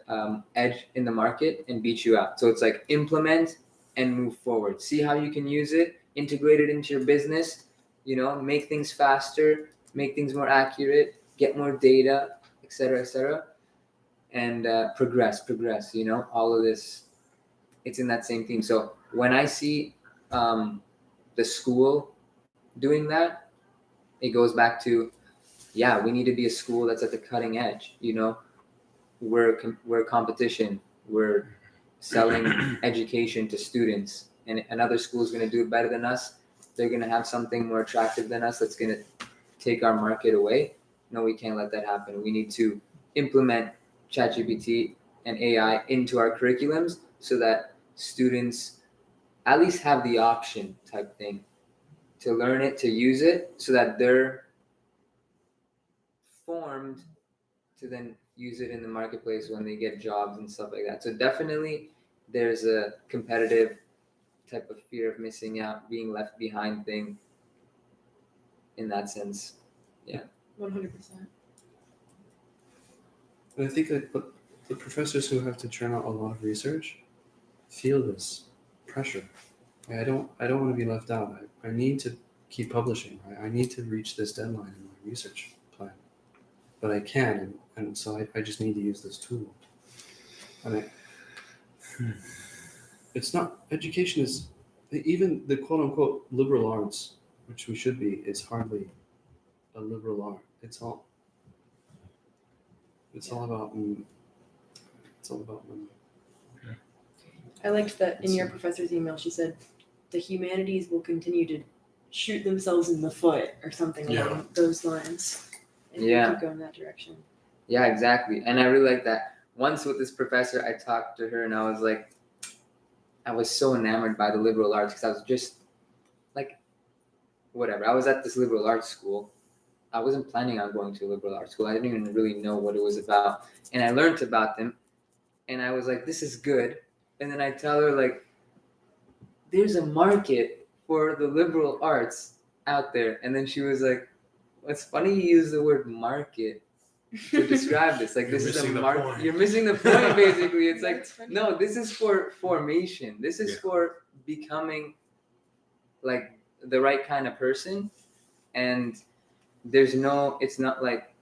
edge in the market and beat you out. So it's like implement and move forward. See how you can use it, integrate it into your business, make things faster, make things more accurate, get more data, etc., and progress, all of this, it's in that same theme. So when I see the school doing that, it goes back to, we need to be a school that's at the cutting edge, we're competition. We're selling education to students, and another school is going to do it better than us. They're going to have something more attractive than us that's going to take our market away. No, we can't let that happen. We need to implement ChatGPT and AI into our curriculums so that students at least have the option type thing to learn it, to use it, so that they're formed to then use it in the marketplace when they get jobs and stuff like that. So definitely there's a competitive type of fear of missing out, being left behind thing in that sense. 100%. And I think that the professors who have to churn out a lot of research feel this pressure. I don't want to be left out. I need to keep publishing. I need to reach this deadline in my research plan. But I can, and so I just need to use this tool. And it's not, education is, even the quote unquote liberal arts, which we should be, is hardly a liberal art. It's all about money. I liked that in your professor's email, she said the humanities will continue to shoot themselves in the foot or something along those lines. And we keep going that direction. Yeah, exactly. And I really like that. Once with this professor, I talked to her and I was like, I was so enamored by the liberal arts because I was just like, whatever. I was at this liberal arts school. I wasn't planning on going to a liberal arts school. I didn't even really know what it was about. And I learned about them. And I was like, this is good. And then I tell her, like, there's a market for the liberal arts out there. And then she was like, it's funny you use the word market to describe this. Like, this is a market. You're missing the point, basically. It's like, no, this is for formation. This is for becoming, like, the right kind of person. And it's not like,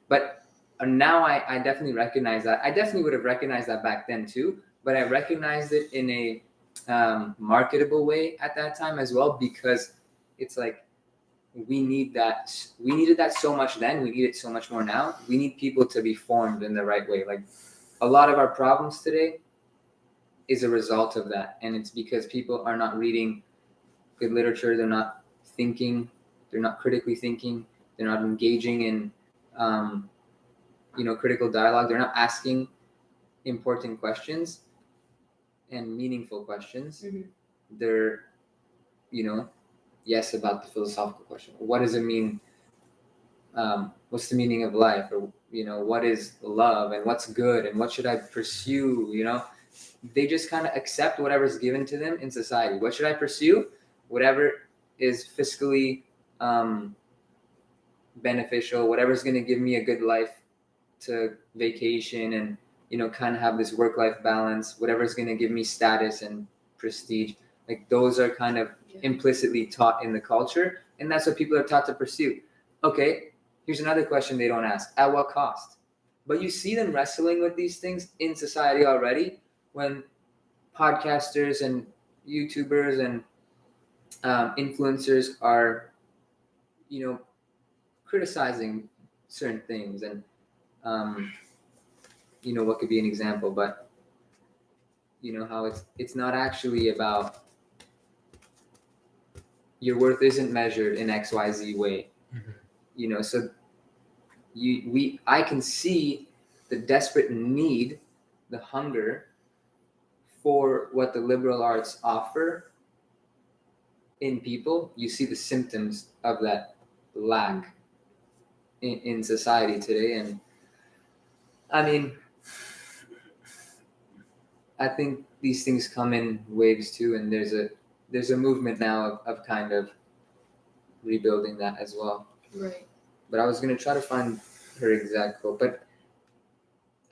but now I definitely recognize that. I definitely would have recognized that back then too, but I recognized it in a marketable way at that time as well, because it's like, we needed that so much then. We need it so much more now. We need people to be formed in the right way. Like, a lot of our problems today is a result of that. And it's because people are not reading good literature. They're not thinking. They're not critically thinking. They're not engaging in, critical dialogue. They're not asking important questions and meaningful questions. Mm-hmm. They're, yes, about the philosophical question. What does it mean? What's the meaning of life? Or, what is love and what's good and what should I pursue? They just kind of accept whatever's given to them in society. What should I pursue? Whatever is fiscally beneficial, whatever's going to give me a good life to vacation and, kind of have this work-life balance, whatever's going to give me status and prestige. Like, those are kind of implicitly taught in the culture, and that's what people are taught to pursue. Okay, here's another question they don't ask. At what cost? But you see them wrestling with these things in society already when podcasters and YouTubers and influencers are, criticizing certain things. And, what could be an example, but, how it's not actually about, your worth isn't measured in XYZ way. Mm-hmm. So I can see the desperate need, the hunger for what the liberal arts offer in people, you see the symptoms of that lack in society today. And I mean, I think these things come in waves too, and there's a movement now of kind of rebuilding that as well. Right. But I was gonna try to find her exact quote, but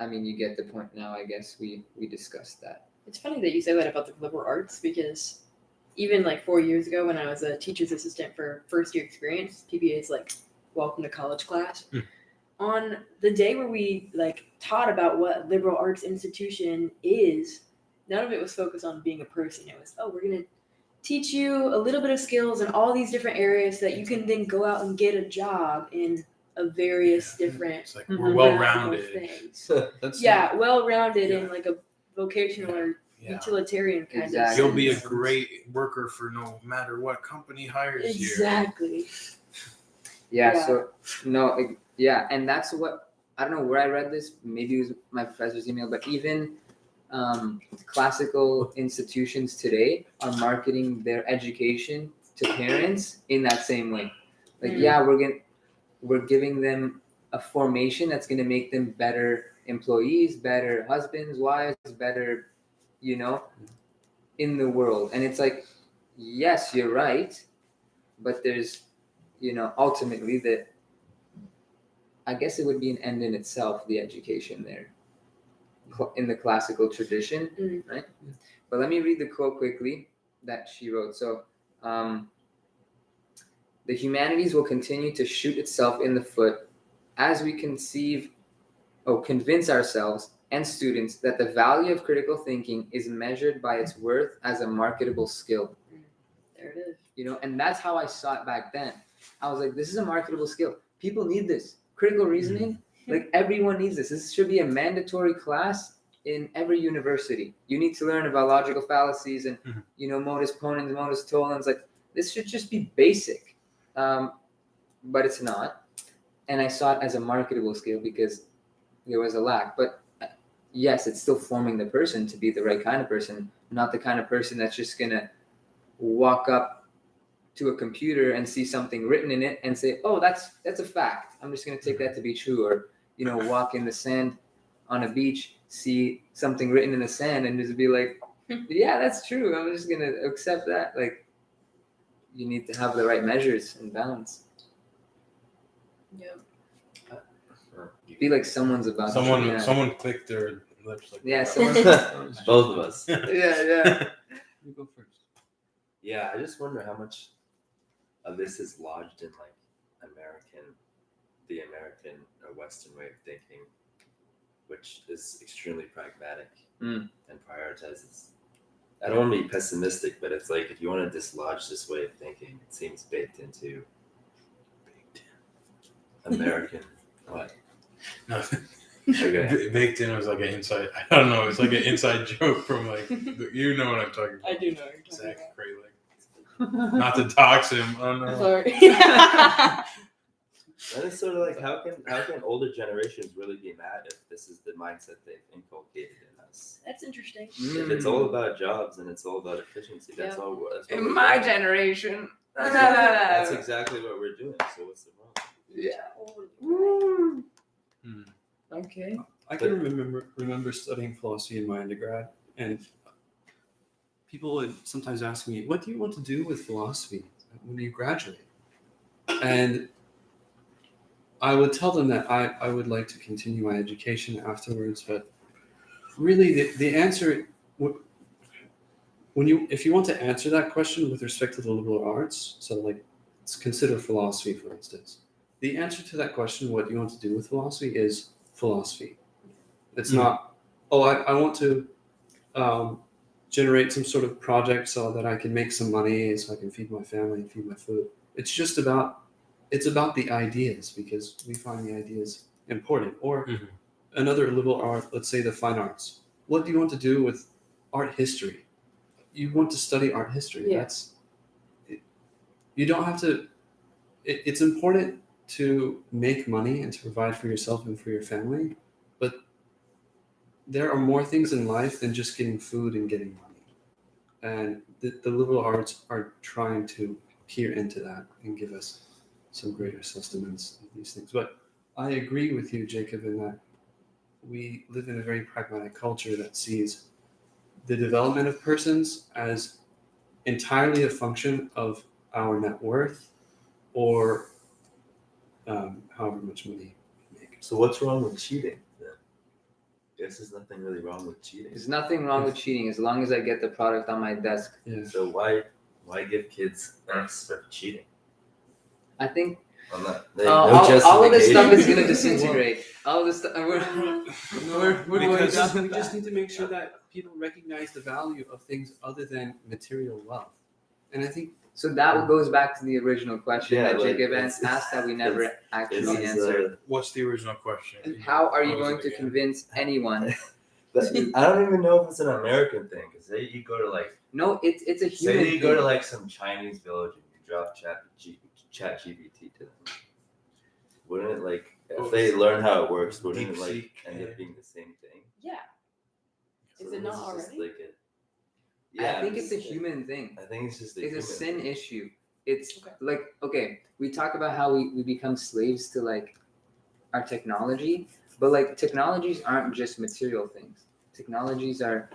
I mean, you get the point now. I guess we discussed that. It's funny that you say that about the liberal arts because even like 4 years ago when I was a teacher's assistant for first year experience, PBA's like welcome to college class. On the day where we like taught about what liberal arts institution is, none of it was focused on being a person. It was, oh, we're gonna teach you a little bit of skills in all these different areas so that you can then go out and get a job in a various different It's like we're well practical rounded. things. That's Yeah, well-rounded Yeah. in like a vocational or Yeah. utilitarian kind Exactly. of You'll be a sense. great worker for no matter what company hires you. Exactly. Yeah. Yeah. So no. Yeah, and that's what I don't know where I read this. Maybe it was my professor's email, but even classical institutions today are marketing their education to parents in that same way. Like, yeah, we're giving them a formation that's going to make them better employees, better husbands, wives, better, in the world. And it's like, yes, you're right, but there's, ultimately that I guess it would be an end in itself, the education there in the classical tradition, right? But let me read the quote quickly that she wrote. So, the humanities will continue to shoot itself in the foot as we convince ourselves and students that the value of critical thinking is measured by its worth as a marketable skill. There it is. And that's how I saw it back then. I was like, this is a marketable skill. People need this. Critical reasoning, like everyone needs this. This should be a mandatory class in every university. You need to learn about logical fallacies and, modus ponens, modus tollens. Like, this should just be basic. But it's not. And I saw it as a marketable skill because there was a lack. But yes, it's still forming the person to be the right kind of person, not the kind of person that's just going to walk up to a computer and see something written in it and say, oh, that's a fact. I'm just going to take that to be true. Or, walk in the sand on a beach, see something written in the sand and just be like, yeah, that's true. I'm just going to accept that. Like, you need to have the right measures and balance. Yeah. You feel like someone's about Someone clicked their lips like Yeah, that. someone- Both of us. yeah. You go first. Yeah, I just wonder how much of this is lodged in like the American or Western way of thinking, which is extremely pragmatic and prioritizes. I don't want to be pessimistic, but it's like if you want to dislodge this way of thinking, it seems baked into American what? Nothing. Okay. Baked in was like an inside. I don't know. It's like an inside joke from like you know what I'm talking about. I do know what you're talking Zach about. Kralik. Not to dox him. Oh no. Sorry. And it's sort of like how can older generations really be mad if this is the mindset they've inculcated in us? That's interesting. If it's all about jobs and it's all about efficiency, that's Yeah. all. That's what In we're my doing. generation. That's exactly what we're doing. So what's the problem? Yeah. Okay. I can remember studying philosophy in my undergrad, and people would sometimes ask me, "What do you want to do with philosophy when you graduate?" And I would tell them that I would like to continue my education afterwards, but really the answer, if you want to answer that question with respect to the liberal arts, so like let's consider philosophy for instance. The answer to that question, what you want to do with philosophy, is philosophy. It's not, I want to generate some sort of project so that I can make some money so I can feed my family and feed my food. It's just about the ideas because we find the ideas important. Or another liberal art, let's say the fine arts. What do you want to do with art history? You want to study art history. Yeah. You don't have to, it's important to make money and to provide for yourself and for your family, but there are more things in life than just getting food and getting money. And the liberal arts are trying to peer into that and give us some greater sustenance of these things. But I agree with you, Jacob, in that we live in a very pragmatic culture that sees the development of persons as entirely a function of our net worth or however much money we make. So what's wrong with cheating then? Guess there's nothing really wrong with cheating. There's nothing wrong with cheating as long as I get the product on my desk. Yeah. So why give kids Fs for cheating? I think I'm not, all of this stuff is justification. gonna disintegrate. All this stuff. We're going Because down we the just path. need to make sure that people recognize the value of things other than material wealth. And I think So that goes back to the original question Yeah, that like, Jacob it's- asked that we never actually It's, answered. What's the original question? How are you What was going it to again? convince anyone? but I don't even know if it's an American thing. Because say you go to like, No, it's a human say you thing. go to like some Chinese village and you drop ChatGPT to them. Wouldn't it like, if they learn how it works, wouldn't it like DeepSeek, end up being the same thing? Yeah. So Is it then not it's just already? like a, I think it's a human thing. I think it's just a It's a human sin thing. issue. It's Okay. like, okay, we talk about how we become slaves to like our technology, but like technologies aren't just material things. Technologies are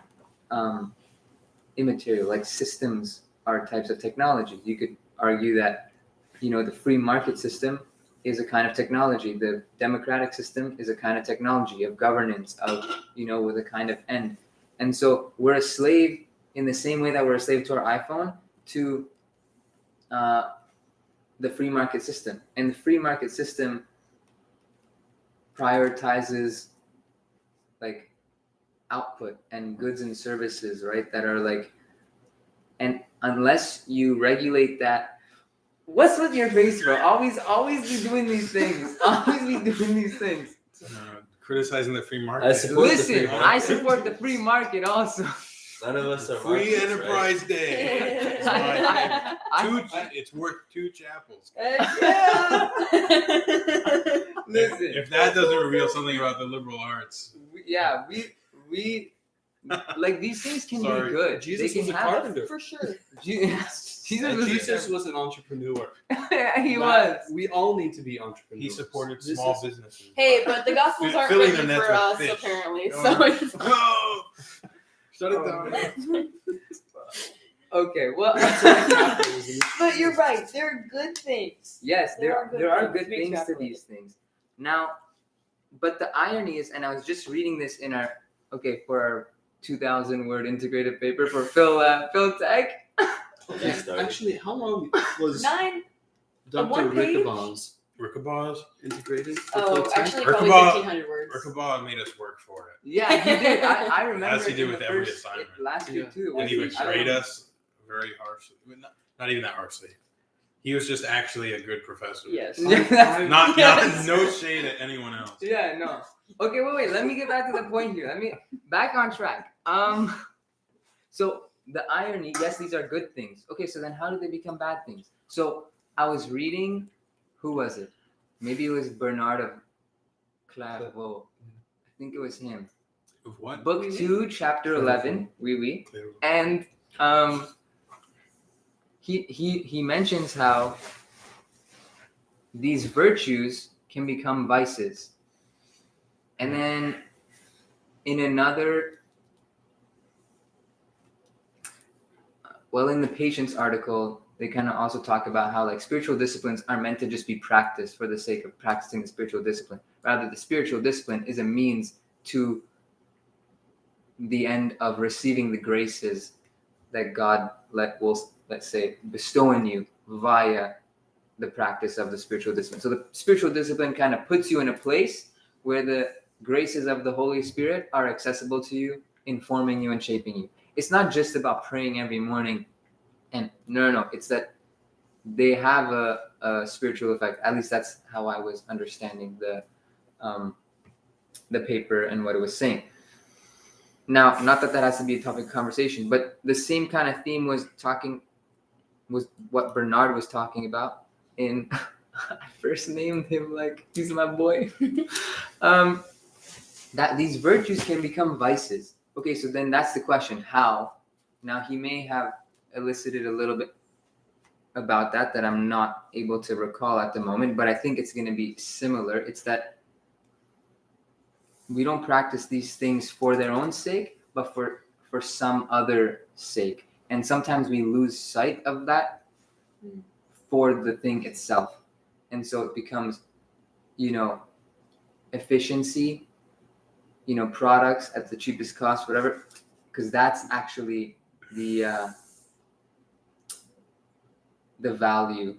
immaterial, like systems are types of technology. You could argue that, the free market system is a kind of technology. The democratic system is a kind of technology of governance, with a kind of end. And so we're a slave in the same way that we're a slave to our iPhone to the free market system. And the free market system prioritizes like output and goods and services, right? That are like, and unless you regulate that, what's with your face, bro? Always be doing these things. Always be doing these things. Criticizing the free market. I support the Listen, free market. I support the free market also. None of us are Free markets, Enterprise Day. It's my favorite. It's worth 2 chapels. Listen, If that doesn't reveal something about the liberal arts, we like these things can Sorry. be good. Jesus They was a can have carpenter. For sure. Jesus And was Jesus was an entrepreneur. he was. We all need to be entrepreneurs. he supported This small is- businesses. Hey, but the Gospels aren't Filling written their nets for with us, fish. apparently. No. So it's No! Shut it Oh, down. man. Okay, well, But you're right. They're good things. yes, There there are are good good things. things to these things. Now, but the irony is, and I was just reading this for our 2,000 word integrated paper for Phil Tech. Okay, started. Actually, how long was 9. Dr. one page? Rickabaw's Rickabaugh integrated? Oh, Full time? actually, probably Rickabaugh- 1,500 words. Rickabaugh made us work for it. Yeah, he did. I remember As he it did in with the every first- assignment. last year Yeah. too. And he would I don't grade know. us very harshly. I mean, not even that harshly. He was just actually a good professor. Yes. Not Yes. no shade at anyone else. Yeah, no. Okay, wait. Let me get back to the point here. Let me back on track. So the irony, yes, these are good things. Okay, so then how did they become bad things? So I was reading, who was it? Maybe it was Bernard of Clairvaux. I think it was him. Of what? Book 2, chapter 11. Oui. Clairvaux. And he mentions how these virtues can become vices. And then in another, in the Patience article, they kind of also talk about how like spiritual disciplines are meant to just be practiced for the sake of practicing the spiritual discipline. Rather, the spiritual discipline is a means to the end of receiving the graces that God will, let's say, bestow on you via the practice of the spiritual discipline. So the spiritual discipline kind of puts you in a place where the graces of the Holy Spirit are accessible to you, informing you and shaping you. It's not just about praying every morning. And no, it's that they have a spiritual effect. At least that's how I was understanding the paper and what it was saying. Now, not that has to be a topic of conversation, but the same kind of theme was what Bernard was talking about in, I first named him like, he's my boy. that these virtues can become vices. Okay, so then that's the question: how? Now he may have elicited a little bit about that I'm not able to recall at the moment, but I think it's going to be similar. It's that we don't practice these things for their own sake, but for some other sake. And sometimes we lose sight of that for the thing itself. And so it becomes, efficiency, products at the cheapest cost, whatever, because that's actually the value.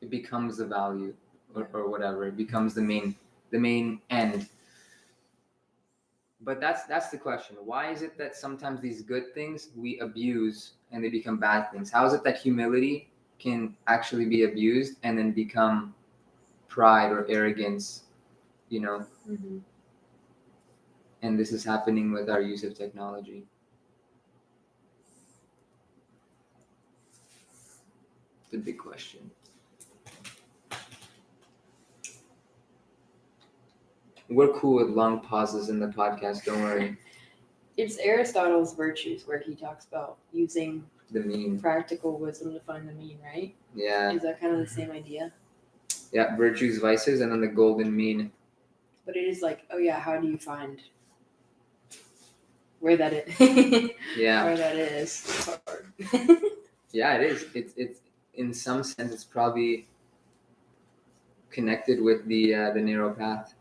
It becomes the value or whatever. It becomes the main end. But that's the question. Why is it that sometimes these good things we abuse and they become bad things? How is it that humility can actually be abused and then become pride or arrogance, Mm-hmm. And this is happening with our use of technology. It's a big question. We're cool with long pauses in the podcast, don't worry. It's Aristotle's Virtues where he talks about using The mean. practical wisdom to find the mean, right? Yeah. Is that kind of the same idea? Yeah, virtues, vices, and then the golden mean. But it is like, oh yeah, how do you find where that is? Yeah. Where that is. It's hard. Yeah, it is. It's in some sense it's probably connected with the narrow path.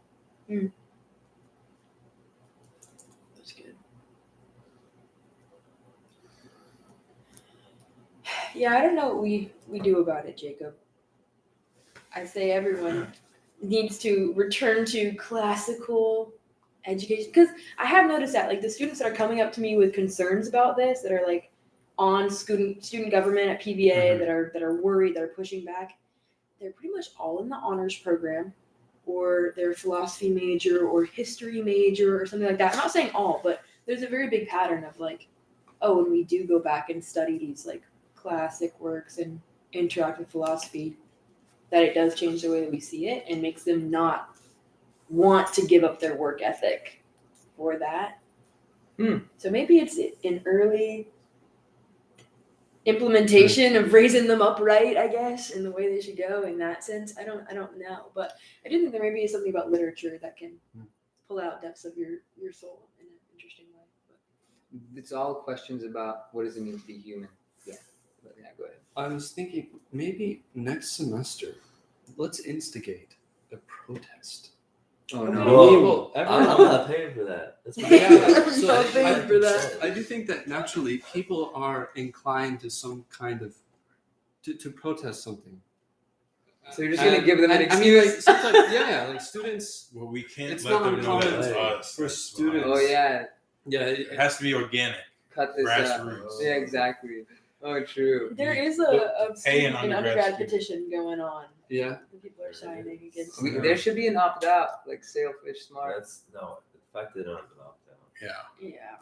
That's good. Yeah, I don't know what we do about it, Jacob. I say everyone needs to return to classical education, because I have noticed that like the students that are coming up to me with concerns about this, that are like on student government at PBA, that are worried, that are pushing back, they're pretty much all in the honors program, or they're philosophy major or history major or something like that. I'm not saying all, but there's a very big pattern of like, oh, when we do go back and study these like classic works and interact with philosophy, that it does change the way that we see it and makes them not want to give up their work ethic for that. So maybe it's an early implementation of raising them up right, I guess, in the way they should go in that sense. I don't know. But I do think there maybe is something about literature that can pull out depths of your soul in an interesting way. But It's all questions about what does it mean to be human. Yeah. But yeah, go ahead. I was thinking maybe next semester, let's instigate a protest. Oh Okay. no. Whoa. I'm not paying for that. That's So not paying for that. I do think that naturally people are inclined to some kind of to protest something. So you're just gonna give them an I mean, like, excuse? sometimes, like students. Well, we can't It's let not them know that it's uncommon us. for That's students. why. Oh yeah. Yeah, It has to be organic, Cut this out. grassroots. Yeah, exactly. Oh, true. there is a Pay an student and undergrad undergrad student. petition going on. yeah. People are signing against We, there should be an opt out, like Sailfish Smart. That's no. The fact that they don't have an opt out. Yeah. Yeah.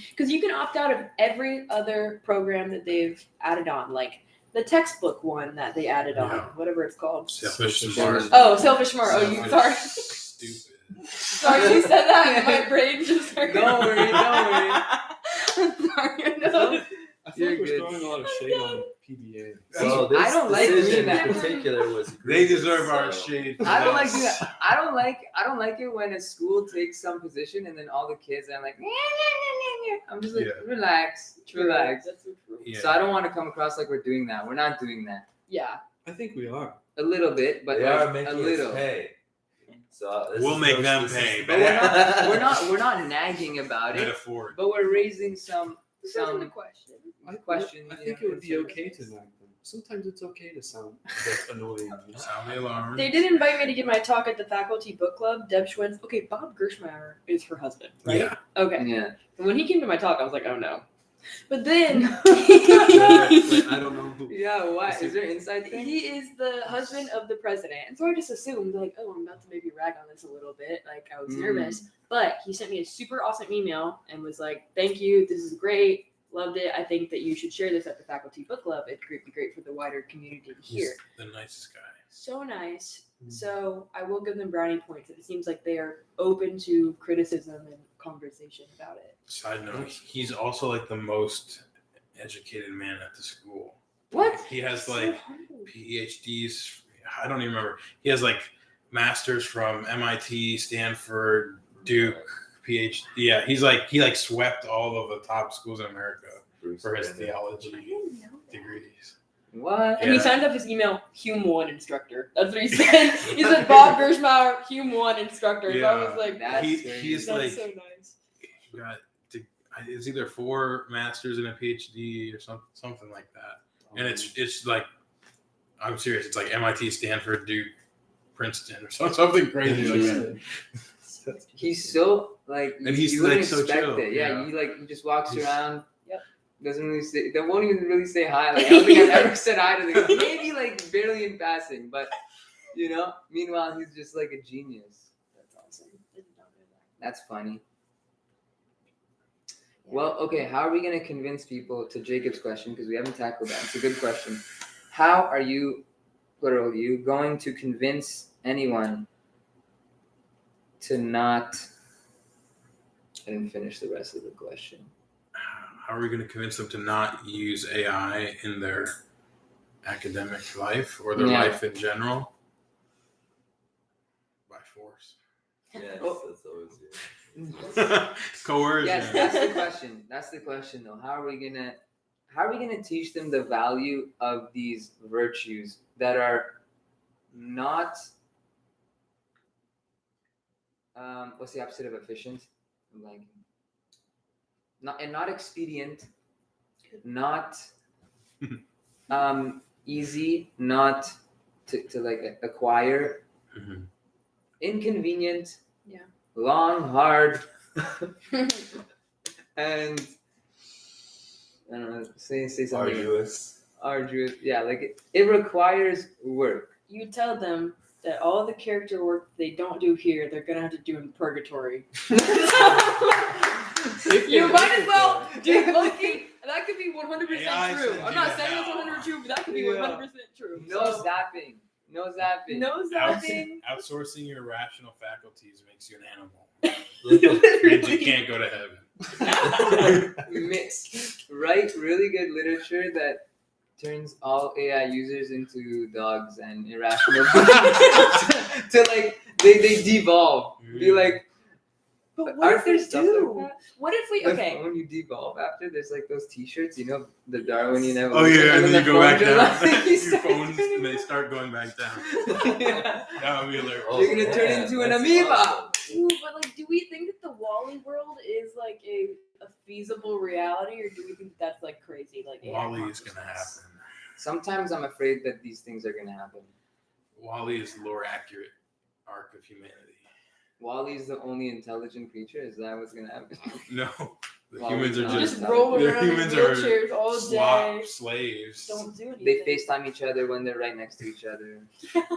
Because you can opt out of every other program that they've added on, like the textbook one that they added on, Yeah. whatever it's called. Selfish Selfish smart. smart. Oh, Selfish Smart. Oh, you Selfish sorry. Stupid. Sorry, you said that, and my brain just started. Don't worry. I'm sorry. I know. I feel like You're we're good. throwing a lot of shade on PBA. So this I don't like decision doing that. in particular was. They egregious, deserve our so- shade. I don't like that. I don't like it when a school takes some position and then all the kids are like, I'm just like, Yeah. relax. That's so true. Yeah. So I don't want to come across like we're doing that. We're not doing that. Yeah. I think we are. A little bit, but They like are making a little. us pay. So this We'll is make no them specific- pay, But we're not nagging about it. Metaphor. But we're raising some This isn't a question. question. I think it would be okay to nag them. Sometimes it's okay to sound a bit annoying. You know? Sound the alarm. They did invite me to give my talk at the faculty book club. Deb Schwentz. Okay, Bob Gershmeyer is her husband, right? Yeah. Okay. Yeah. And when he came to my talk, I was like, oh no. But then Like, I don't know who. Yeah, what? Is there inside thing? he is the husband of the president. And so I just assumed, like, oh, I'm about to maybe rag on this a little bit. Like, I was nervous. But he sent me a super awesome email and was like, thank you. This is great. Loved it. I think that you should share this at the faculty book club. It'd be great for the wider community to hear. He's the nicest guy. So nice. So I will give them brownie points. It seems like they are open to criticism and conversation about it. Side note, he's also like the most educated man at the school. What? He has So like humble. PhDs. I don't even remember. He has like masters from MIT, Stanford, Duke, PhD. Yeah, he swept all of the top schools in America Bruce for his Banner. I theology didn't know that. degrees. What? And he Yeah. signed up his email Hume 1 instructor. That's what he said. He said Bob Gershmauer Hume 1 instructor. So I was like, That's He- crazy. he's that's like so nice. he got it's either 4 masters and a PhD or something like that. And it's like, I'm serious. It's like MIT, Stanford, Duke, Princeton, or something crazy like that. He's so like, And he's, you wouldn't like, so expect chill, it. Yeah, yeah. he just walks He's- around. Yep. Doesn't really say. They won't even really say hi. Like, I don't think I've ever said hi to the guy. Maybe like barely in passing, but Meanwhile, he's just like a genius. That's awesome. I did not know that. That's funny. Well, okay. How are we gonna convince people to Jacob's question? Because we haven't tackled that. It's a good question. How are you, plural you, going to convince anyone to not? I didn't finish the rest of the question. How are we going to convince them to not use AI in their academic life or their Yeah. life in general? By force. Yes, Oh. that's always good. Coercion. Yes, that's the question. That's the question, though. How are we gonna teach them the value of these virtues that are not what's the opposite of efficient? I'm blanking. Not expedient, not easy, not to like acquire, Mhm. inconvenient, Yeah. long, hard, and I don't know. Say something. Arduous. Yeah, like it requires work. You tell them that all the character work they don't do here, they're gonna have to do in purgatory. You might as well, dude. Loki, that could be 100% AI true. sends I'm you not to saying it's hell. 100% true, but that could be Yeah. 100% true. No zapping. No zapping. No zapping. Outsourcing your rational faculties makes you an animal. Literally. Means you can't go to heaven. Write really good literature that turns all AI users into dogs and irrational to like they devolve. Be like, But what aren't if there we stuff do? like that? What if we? The Okay. phone you devolve after, there's like those T-shirts, the Darwinian evolution. Oh yeah, and then you the go back phone down. just Your starts phones, turning- and they start going back down. Yeah. That would be hilarious. You're gonna turn into an amoeba. Ooh, but like, do we think that the Wall-E world is like a feasible reality, or do we think that's like crazy? Like AI Wall-E is gonna consciousness? happen. Sometimes I'm afraid that these things are gonna happen. Wall-E is the lore accurate arc of humanity. Wall-E's the only intelligent creature. Is that what's gonna happen? No, the Wall-E's humans are not. just Just roll the around in humans are wheelchairs all swap day. slaves. Don't do anything. They FaceTime each other when they're right next to each other.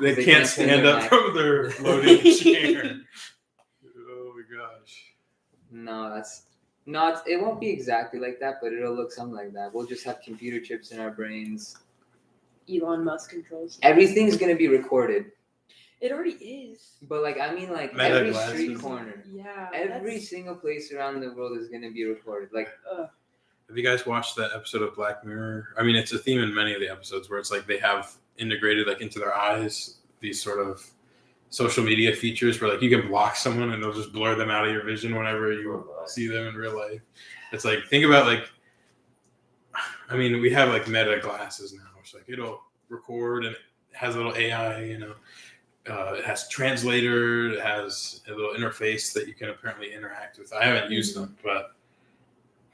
They They can't can't stand turn their up back. from their loading chair. Oh my gosh. No, that's not. It won't be exactly like that, but it'll look something like that. We'll just have computer chips in our brains. Elon Musk controls. Everything's gonna be recorded, It already is. but like Meta every glasses. street corner, Yeah. every that's- single place around the world is gonna be recorded. Like Have you guys watched that episode of Black Mirror? I mean, it's a theme in many of the episodes where it's like they have integrated like into their eyes these sort of social media features where like you can block someone and they'll just blur them out of your vision whenever you see them in real life. It's like, think about like, I mean, we have like Meta glasses now, which like it'll record and it has a little AI, it has translator, it has a little interface that you can apparently interact with. I haven't used them, but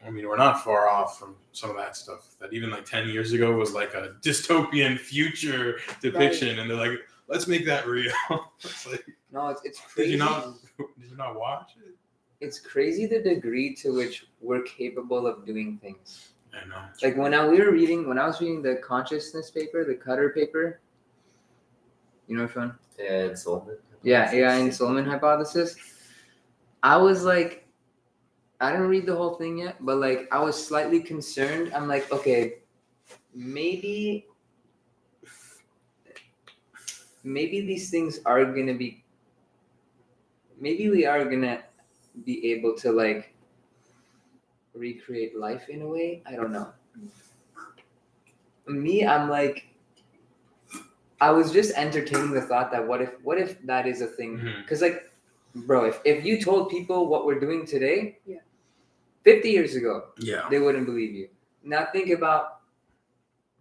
I mean, we're not far off from some of that stuff that even like 10 years ago was like a dystopian future depiction. And they're like, let's make that real. It's like, no, it's crazy. did you not watch it? It's crazy the degree to which we're capable of doing things. I know. Like when I was reading the consciousness paper, the Cutter paper. You know which one? Yeah, and Solomon. Yeah, AI and Solomon hypothesis. I was like, I didn't read the whole thing yet, but like I was slightly concerned. I'm like, okay, maybe maybe these things are gonna be. Maybe we are gonna be able to like recreate life in a way. I don't know. Me, I'm like, I was just entertaining the thought that what if that is a thing? Mhm. Because like, bro, if you told people what we're doing today, Yeah. 50 years ago, Yeah. they wouldn't believe you. Now think about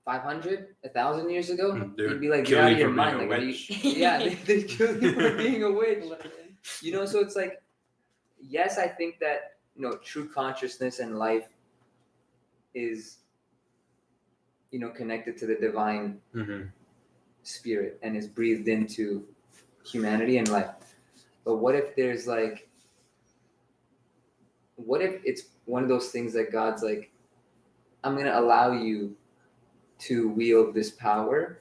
500, 1,000 years ago, They you'd would be like, kill you're out you of your for being mind. a Like, are you? witch. Yeah, they'd kill you for being a witch. Literally. You know, so it's like, yes, I think that true consciousness and life is connected to the divine Mhm. spirit and is breathed into humanity and life. But what if there's like, what if it's one of those things that God's like, I'm going to allow you to wield this power,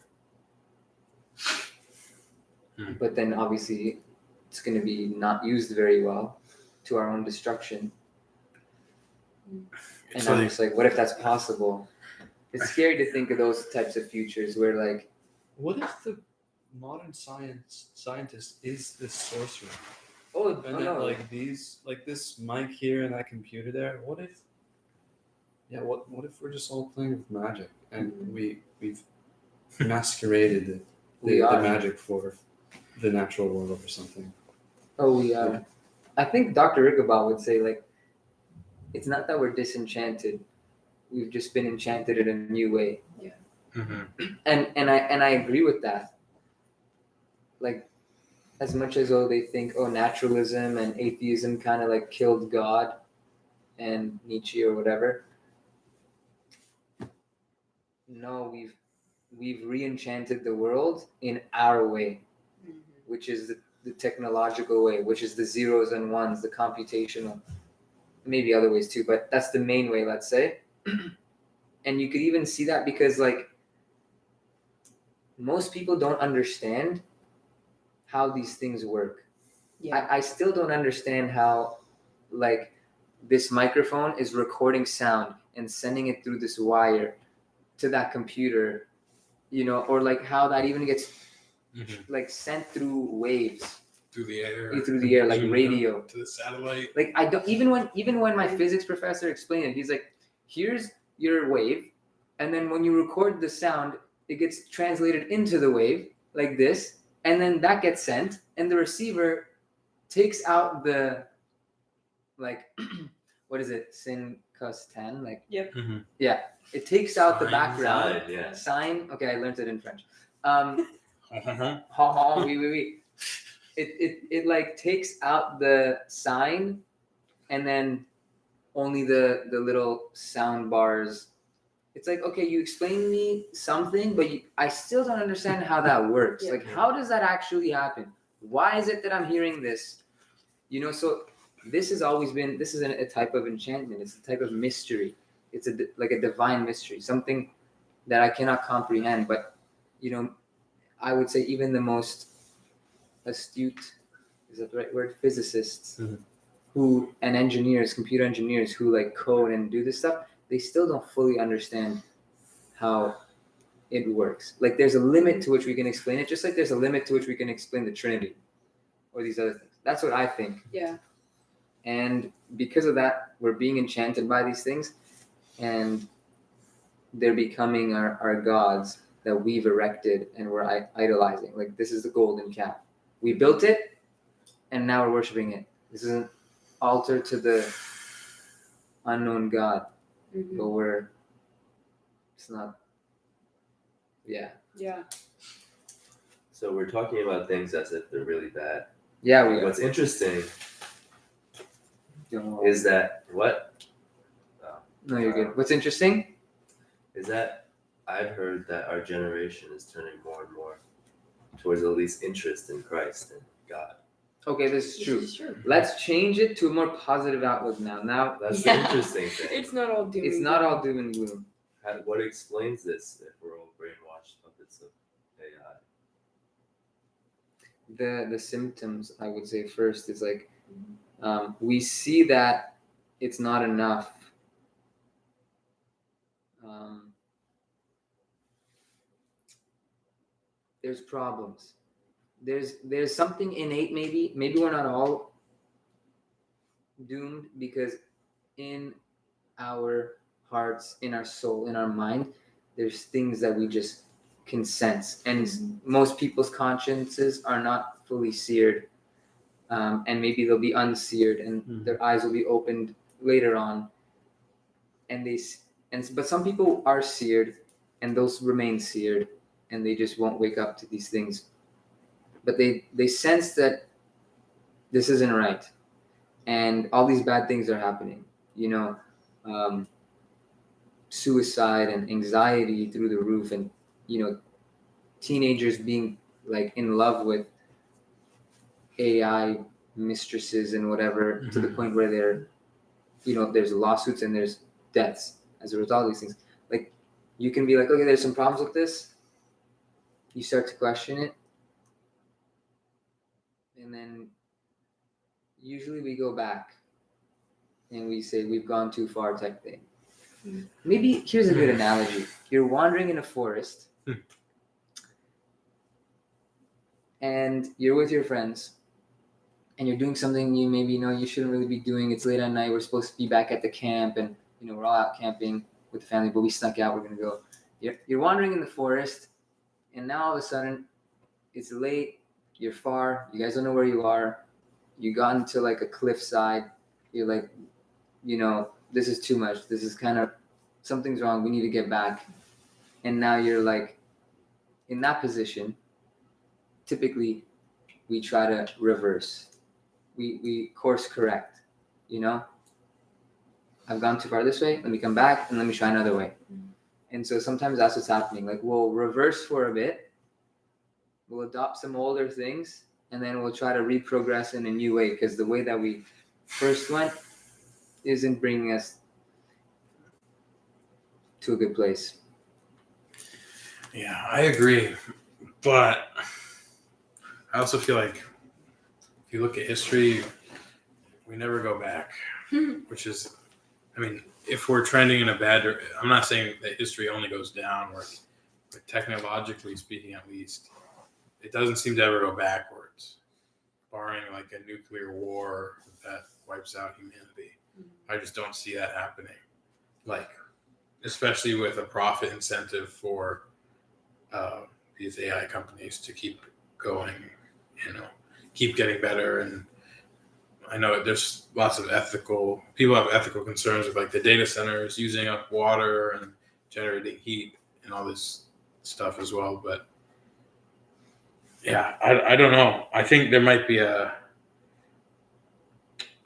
but then obviously it's going to be not used very well to our own destruction. It's And I'm like, just like, what if that's possible? It's scary to think of those types of futures where like, What if the modern scientist is this sorcerer? oh And no, like these, like this mic here and that computer there. What if? Yeah. What if we're just all playing with magic and we've masqueraded the we are. magic for the natural world or something? Oh, we are. I think Dr. Rigobal would say like, it's not that we're disenchanted. We've just been enchanted in a new way. mhm. And I agree with that. Like, as much as they think naturalism and atheism kind of like killed God and Nietzsche or whatever. No, we've re-enchanted the world in our way, which is the technological way, which is the zeros and ones, the computational, maybe other ways too, but that's the main way, let's say. And you could even see that because like most people don't understand how these things work. Yeah. I still don't understand how like this microphone is recording sound and sending it through this wire to that computer, or like how that even gets like sent through waves Through the air. like beamed radio up to the satellite. Like I don't even when my physics professor explained it, he's like, here's your wave, and then when you record the sound, it gets translated into the wave like this, and then that gets sent, and the receiver takes out the like what is it, sin cos tan, like Mhm. yeah, it takes out the Sine. background Side, yeah. sine. Okay, I learned it in French. Uh-huh. Oui. It like takes out the sign, and then only the little sound bars. It's like, okay, you explain me something, but I still don't understand how that works. Yeah. Like, how does that actually happen? Why is it that I'm hearing this? So this has always been, this is a type of enchantment. It's a type of mystery. It's like a divine mystery, something that I cannot comprehend. But, I would say even the most astute, is that the right word? Physicists and engineers, computer engineers who like code and do this stuff, they still don't fully understand how it works. Like there's a limit to which we can explain it, just like there's a limit to which we can explain the Trinity or these other things. That's what I think. Yeah. And because of that, we're being enchanted by these things, and they're becoming our gods that we've erected and we're idolizing. Like this is the golden calf. We built it, and now we're worshiping it. This is an altar to the unknown God, but it's not. Yeah. So we're talking about things as if they're really bad. Yeah, we are. What's interesting Don't is that No, you're good. What's interesting? is that I've heard that our generation is turning more and more towards at least interest in Christ and God. Okay, this is true. This is true. Let's change it to a more positive outlook now. Now, That's the interesting thing. It's not all doom. it's and not gloom. all doom and gloom. What explains this if we're all brainwashed puppets of AI? The symptoms, I would say, first is like we see that it's not enough. There's problems. there's something innate, maybe we're not all doomed, because in our hearts, in our soul, in our mind, there's things that we just can sense, and most people's consciences are not fully seared, and maybe they'll be unseared, and their eyes will be opened later on, but some people are seared, and those remain seared, and they just won't wake up to these things, but they sense that this isn't right, and all these bad things are happening, suicide and anxiety through the roof, and teenagers being like in love with AI mistresses and whatever, to the point where there's lawsuits and there's deaths as a result of these things. Like, you can be like, okay, there's some problems with this. You start to question it, and then usually we go back and we say we've gone too far, type thing. Maybe here's a good analogy. You're wandering in a forest and you're with your friends and you're doing something you maybe know you shouldn't really be doing. It's late at night. We're supposed to be back at the camp, and we're all out camping with the family, but we snuck out. We're going to go. You're wandering in the forest, and now all of a sudden it's late. You're far. You guys don't know where you are. You got into like a cliffside. You're like, this is too much. This is kind of, something's wrong. We need to get back. And now you're like in that position. Typically, we try to reverse. We course correct. I've gone too far this way. Let me come back and let me try another way. And so sometimes that's what's happening. Like, we'll reverse for a bit. We'll adopt some older things, and then we'll try to reprogress in a new way, because the way that we first went isn't bringing us to a good place. Yeah, I agree. But I also feel like if you look at history, we never go back, which is, if we're trending in a bad, I'm not saying that history only goes downward, but technologically speaking, at least, it doesn't seem to ever go backwards, barring like a nuclear war that wipes out humanity. I just don't see that happening. Like, especially with a profit incentive for these AI companies to keep going, keep getting better. And I know there's lots of people have ethical concerns with like the data centers using up water and generating heat and all this stuff as well. But yeah, I don't know. I think there might be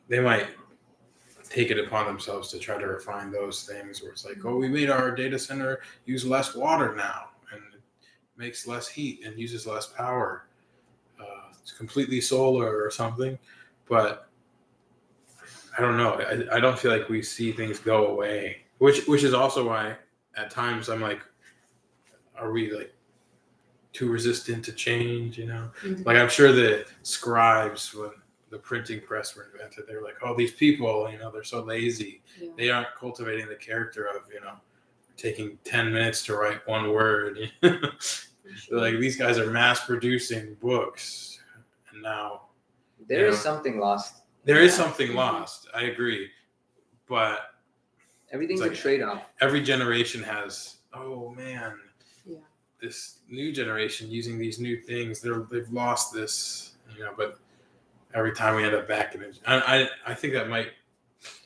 they might take it upon themselves to try to refine those things where it's like, oh, we made our data center use less water now and it makes less heat and uses less power. It's completely solar or something. But I don't know. I don't feel like we see things go away, which is also why at times I'm like, are we like too resistant to change? Like, I'm sure the scribes, when the printing press were invented, they were like, oh, these people, they're so lazy. Yeah. They aren't cultivating the character of, taking 10 minutes to write one word. Sure. Like, these guys are mass producing books, and now there is something lost. There is something lost. I agree, but everything's like a trade-off. Every generation has, this new generation using these new things, they've lost this, but every time we end up back in it. I think that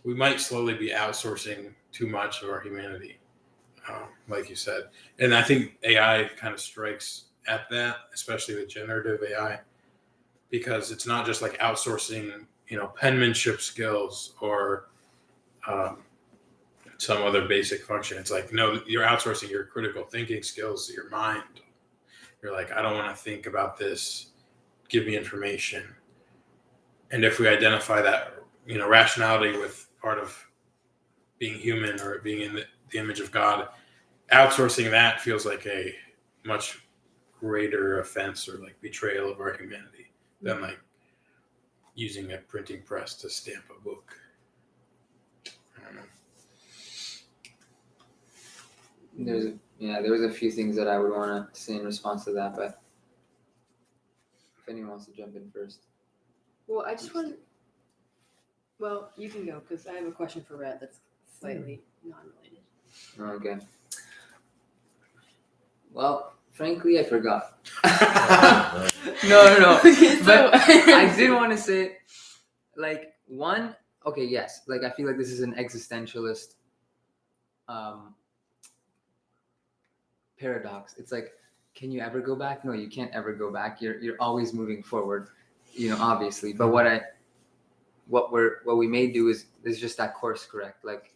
we might slowly be outsourcing too much of our humanity, like you said. And I think AI kind of strikes at that, especially with generative AI, because it's not just like outsourcing, penmanship skills or some other basic function. It's like, no, you're outsourcing your critical thinking skills, your mind. You're like, I don't want to think about this. Give me information. And if we identify that, rationality with part of being human or being in the image of God, outsourcing that feels like a much greater offense or like betrayal of our humanity than like using a printing press to stamp a book. I don't know. There was a few things that I would want to say in response to that, but if anyone wants to jump in first. Well, I just want. Well, you can go because I have a question for Rhett that's slightly non-related. Okay. Well, frankly, I forgot. No. But I did want to say, like, one. Okay, yes. Like, I feel like this is an existentialist paradox. It's like, can you ever go back? No, you can't ever go back. You're always moving forward, obviously. But what we may do is just that course correct, like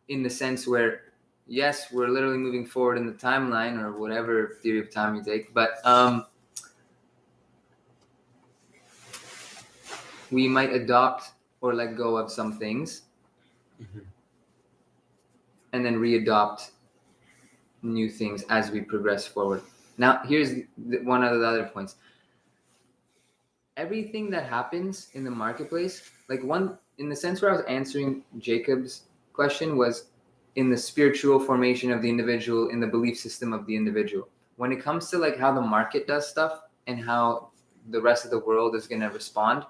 in the sense where yes, we're literally moving forward in the timeline or whatever theory of time you take, but we might adopt or let go of some things and then readopt new things as we progress forward. Now, here's one of the other points. Everything that happens in the marketplace, like one, in the sense where I was answering Jacob's question, was in the spiritual formation of the individual, in the belief system of the individual. When it comes to like how the market does stuff and how the rest of the world is going to respond,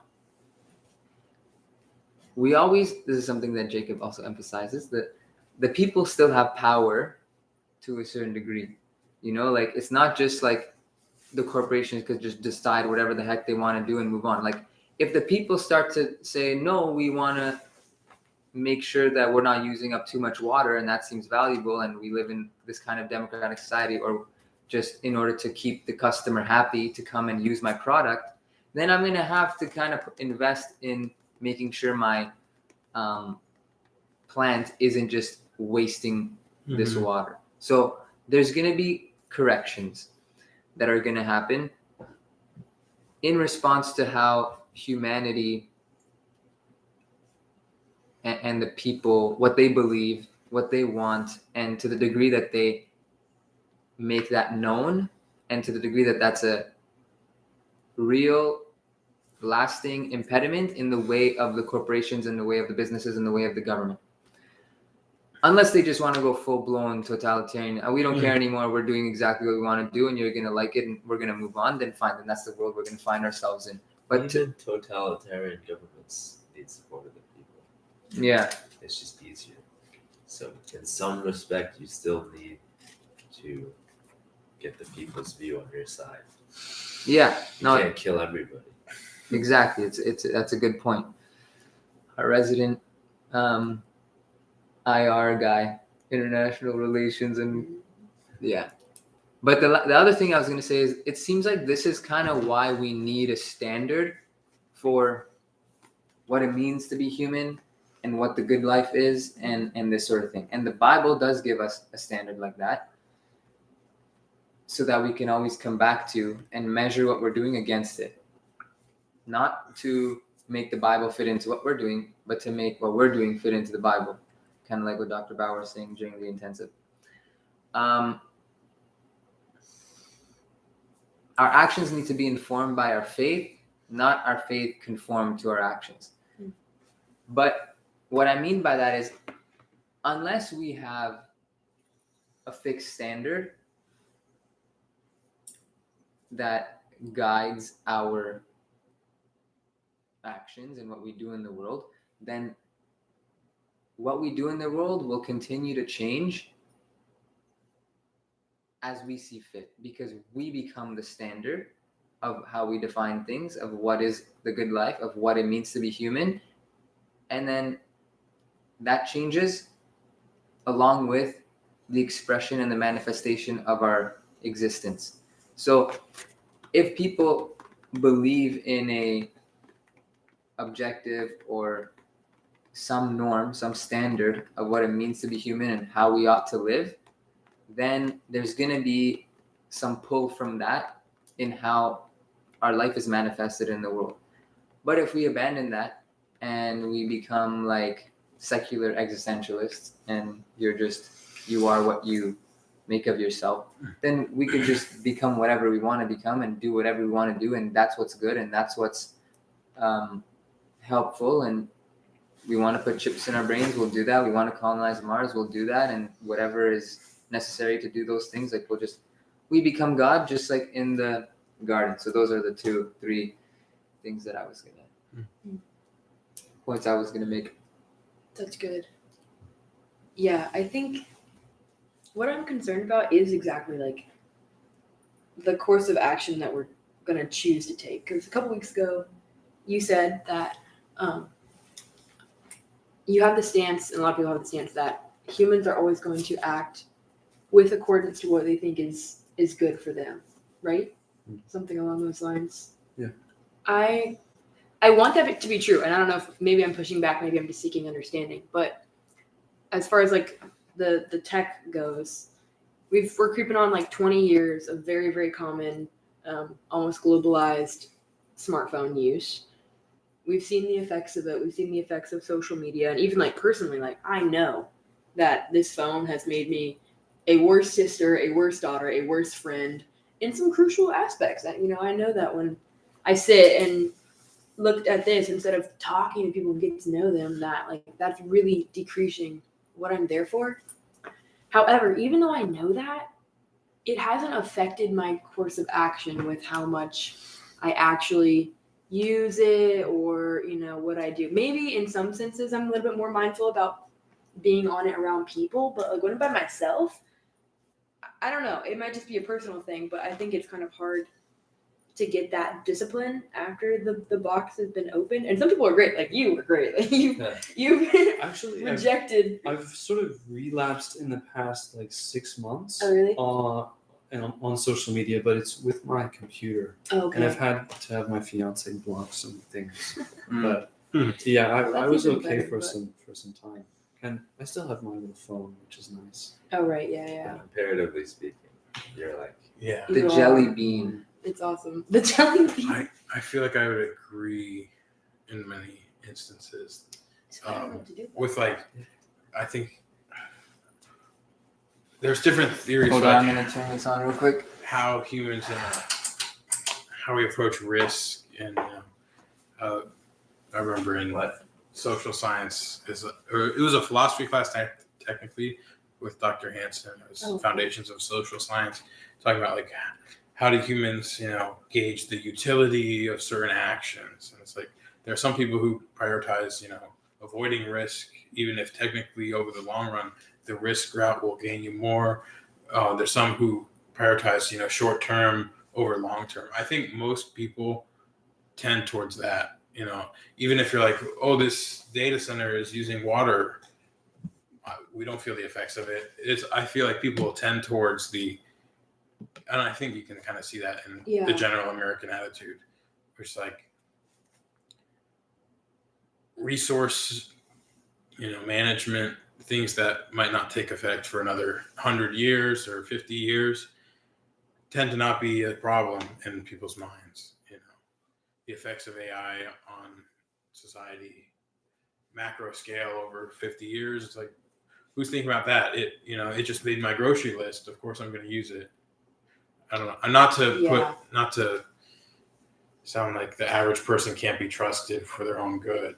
this is something that Jacob also emphasizes, that the people still have power to a certain degree. Like it's not just like the corporations could just decide whatever the heck they want to do and move on. Like if the people start to say, no, we want to make sure that we're not using up too much water and that seems valuable and we live in this kind of democratic society, or just in order to keep the customer happy to come and use my product, then I'm going to have to kind of invest in making sure my plant isn't just wasting this water. So there's going to be corrections that are going to happen in response to how humanity and the people, what they believe, what they want, and to the degree that they make that known, and to the degree that that's a real lasting impediment in the way of the corporations, in the way of the businesses, in the way of the government. Unless they just want to go full-blown totalitarian, we don't care anymore, we're doing exactly what we want to do and you're going to like it and we're going to move on, then fine, then that's the world we're going to find ourselves in. But even totalitarian governments need support of the people. Yeah. It's just easier. So in some respect, you still need to get the people's view on your side. Yeah. You can't kill everybody. Exactly. That's a good point. Our resident IR guy, international relations, and yeah. But the other thing I was going to say is it seems like this is kind of why we need a standard for what it means to be human and what the good life is and this sort of thing. And the Bible does give us a standard like that so that we can always come back to and measure what we're doing against it. Not to make the Bible fit into what we're doing, but to make what we're doing fit into the Bible. Kind of like what Dr. Bauer was saying during the intensive. Our actions need to be informed by our faith, not our faith conform to our actions. But what I mean by that is, unless we have a fixed standard that guides our actions and what we do in the world, then what we do in the world will continue to change as we see fit, because we become the standard of how we define things, of what is the good life, of what it means to be human. And then that changes along with the expression and the manifestation of our existence. So if people believe in a objective or some norm, some standard of what it means to be human and how we ought to live, then there's going to be some pull from that in how our life is manifested in the world. But if we abandon that and we become like secular existentialists and you are what you make of yourself, then we could just become whatever we want to become and do whatever we want to do, and that's what's good and that's what's helpful. And we want to put chips in our brains, we'll do that. We want to colonize Mars, we'll do that. And whatever is necessary to do those things, like we become God, just like in the garden. So those are the 3 things that I was points I was gonna make. That's good. Yeah, I think what I'm concerned about is exactly like the course of action that we're gonna choose to take. Because a couple weeks ago, you said that you have the stance, and a lot of people have the stance that humans are always going to act with accordance to what they think is good for them, right? Something along those lines. Yeah. I want that to be true, and I don't know if maybe I'm pushing back, maybe I'm just seeking understanding. But as far as like the tech goes, we're creeping on like 20 years of very, very common, almost globalized smartphone use. We've seen the effects of it. We've seen the effects of social media, and even like personally, like I know that this phone has made me a worse sister, a worse daughter, a worse friend in some crucial aspects. That I know that when I sit and looked at this instead of talking to people and getting to know them, that like that's really decreasing what I'm there for. However, even though I know that, it hasn't affected my course of action with how much I actually use it or what I do. Maybe in some senses I'm a little bit more mindful about being on it around people, but like when I'm by myself, I don't know. It might just be a personal thing, but I think it's kind of hard to get that discipline after the box has been opened. And some people are great, like you were great. Like you've Actually, rejected. I've sort of relapsed in the past like 6 months. Oh, really? And on social media, but it's with my computer. Oh, okay. And I've had to have my fiance block some things. But Hmm. yeah, Well, I was even okay better, for but- some time. And I still have my little phone, which is nice. Oh, right. Yeah. Comparatively speaking, you're like, Yeah. The You jelly are. bean. It's awesome. The jelly bean. I feel like I would agree in many instances I don't know what to do about with like I think there's different theories Hold about on, I'm gonna turn this on real quick. how humans how we approach risk and I remember in social science it was a philosophy class technically with Dr. Hansen. It was Foundations of Social Science, talking about like how do humans gauge the utility of certain actions. And it's like there are some people who prioritize avoiding risk, even if technically over the long run the risk route will gain you more. There's some who prioritize short term over long term. I think most people tend towards that. Even if you're like, oh, this data center is using water, we don't feel the effects of it. I feel like people will tend towards and I think you can kind of see that in the general American attitude, which is like resource, management, things that might not take effect for another 100 years or 50 years tend to not be a problem in people's minds. The effects of AI on society, macro scale over 50 years. It's like, who's thinking about that? It just made my grocery list. Of course I'm going to use it. I don't know. And not to sound like the average person can't be trusted for their own good,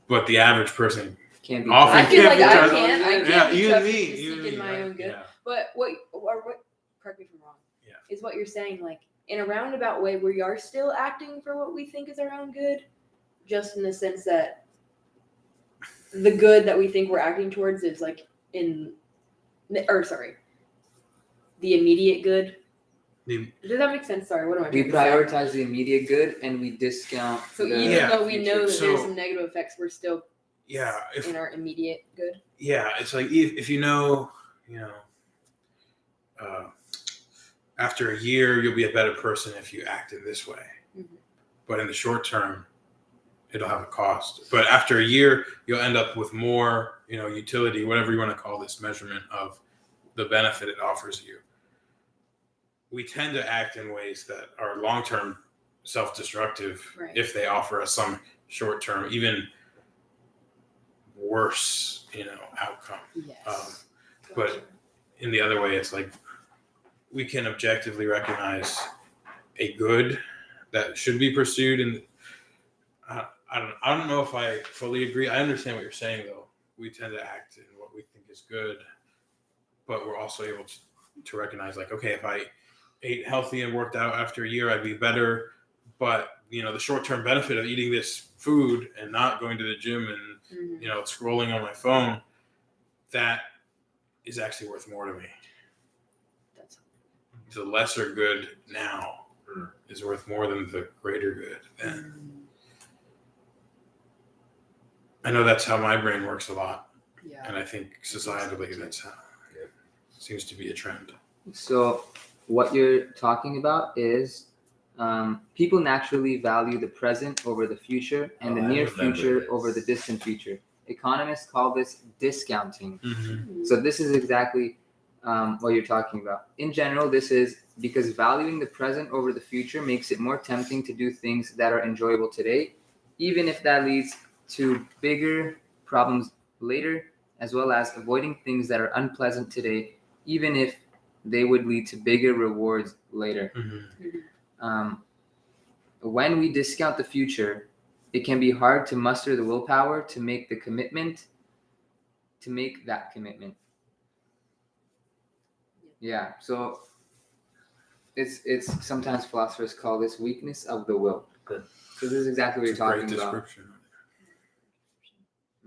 but the average person Can't be often I feel like be I trusted. can't Yeah, be you and trusted me, to you seek and in me, my right? own good. Yeah. But what correct me if I'm wrong. Yeah. Is what you're saying like in a roundabout way we are still acting for what we think is our own good, just in the sense that the good that we think we're acting towards is like the immediate good. Does that make sense? Sorry, what am I We trying to say? prioritize the immediate good and we discount. So the even though we know that future. there's So- some negative effects, we're still in our immediate good. Yeah, it's like if after a year you'll be a better person if you act in this way. Mm-hmm. But in the short term, it'll have a cost. But after a year, you'll end up with more, utility, whatever you want to call this measurement of the benefit it offers you. We tend to act in ways that are long-term self-destructive if they offer us some short-term, even worse, outcome. Yes. But in the other way, it's like we can objectively recognize a good that should be pursued, and I don't know if I fully agree. I understand what you're saying, though. We tend to act in what we think is good, but we're also able to recognize, like, okay, if I ate healthy and worked out after a year, I'd be better. But the short-term benefit of eating this food and not going to the gym and scrolling on my phone, that is actually worth more to me. That's The lesser good now is worth more than the greater good then. I know that's how my brain works a lot, yeah. and I think societally that's how it seems to be a trend. So what you're talking about is people naturally value the present over the future and the I near remember future this. over the distant future. Economists call this discounting. Mm-hmm. So this is exactly what you're talking about. In general, this is because valuing the present over the future makes it more tempting to do things that are enjoyable today, even if that leads to bigger problems later, as well as avoiding things that are unpleasant today, even if they would lead to bigger rewards later. Mm-hmm. When we discount the future, it can be hard to muster the willpower to make that commitment. Yeah, so it's sometimes philosophers call this weakness of the will. Good. So this is exactly what It's you're a great talking about. description.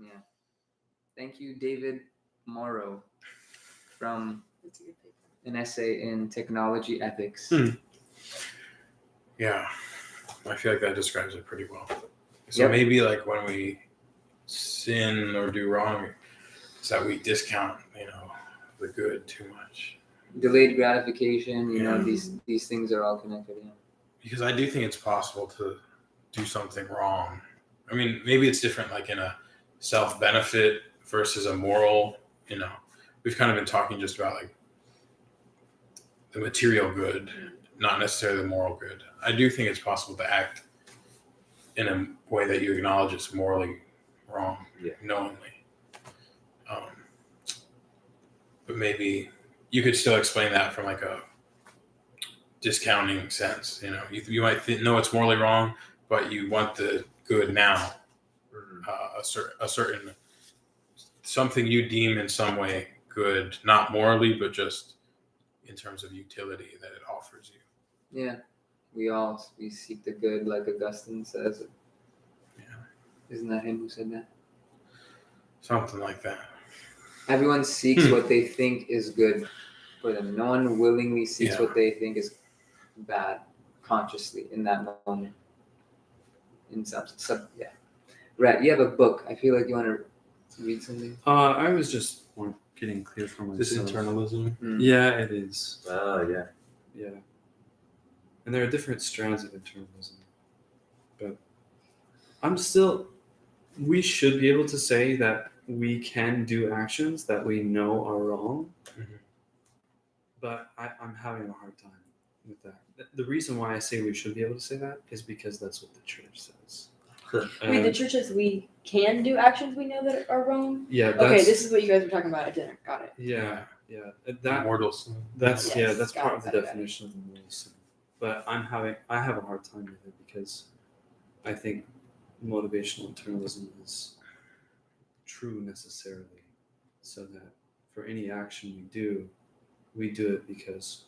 Yeah. Thank you, David Morrow, from That's a good paper. an essay in technology ethics. Yeah, I feel like that describes it pretty well. So Yep. maybe like when we sin or do wrong, is that we discount, the good too much. Delayed gratification, Yeah. these things are all connected. Yeah. Because I do think it's possible to do something wrong. I mean, maybe it's different, like in a self-benefit versus a moral. We've kind of been talking just about like the material good, not necessarily the moral good. I do think it's possible to act in a way that you acknowledge it's morally wrong, knowingly. But maybe you could still explain that from like a discounting sense. You might know it's morally wrong, but you want the good now. A certain something you deem in some way good, not morally, but just in terms of utility that it offers you. Yeah. We seek the good, like Augustine says. Yeah. Isn't that him who said that? Something like that. Everyone seeks what they think is good for them. No one willingly seeks what they think is bad consciously in that moment. In some yeah. Right, you have a book. I feel like you want to read something. I was just getting clear for myself. This internalism. Yeah, it is. Oh, yeah. Yeah. And there are different strands of internalism. But we should be able to say that we can do actions that we know are wrong. Mm-hmm. But I'm having a hard time with that. The reason why I say we should be able to say that is because that's what the church says. Wait, the church says we can do actions we know that are wrong? Yeah. Okay, this is what you guys were talking about at dinner. Got it. Yeah. Mortal sin. That's Yes, part of the got it. definition of the mortal sin. But I have a hard time with it because I think motivational internalism is true necessarily, so that for any action we do it because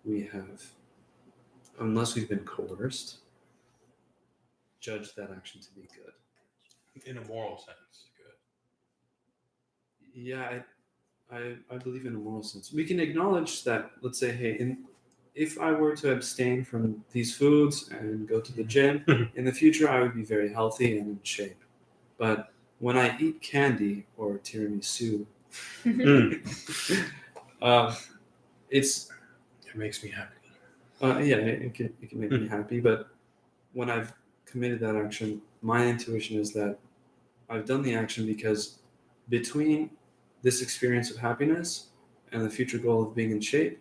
we have, unless we've been coerced, judged that action to be good. In a moral sense, good. Yeah, I believe in a moral sense. We can acknowledge that, let's say, hey, if I were to abstain from these foods and go to the gym, in the future I would be very healthy and in shape. But when I eat candy or tiramisu, It makes me happy. it can make me happy. But when I've committed that action, my intuition is that I've done the action because between this experience of happiness and the future goal of being in shape,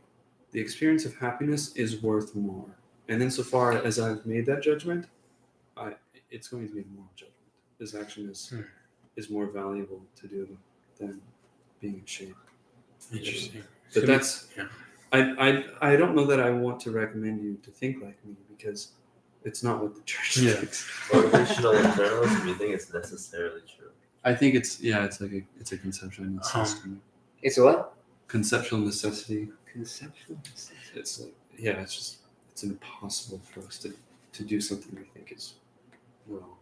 the experience of happiness is worth more. And insofar as I've made that judgment, it's going to be a moral judgment. This action is more valuable to do than being in shape. Interesting. But that's I don't know that I want to recommend you to think like me, because it's not what the church thinks. Motivational internalism, do you think it's necessarily true? I think it's a conceptual necessity. It's a what? Conceptual necessity. Conceptual. It's like yeah, it's impossible for us to do something we think is wrong.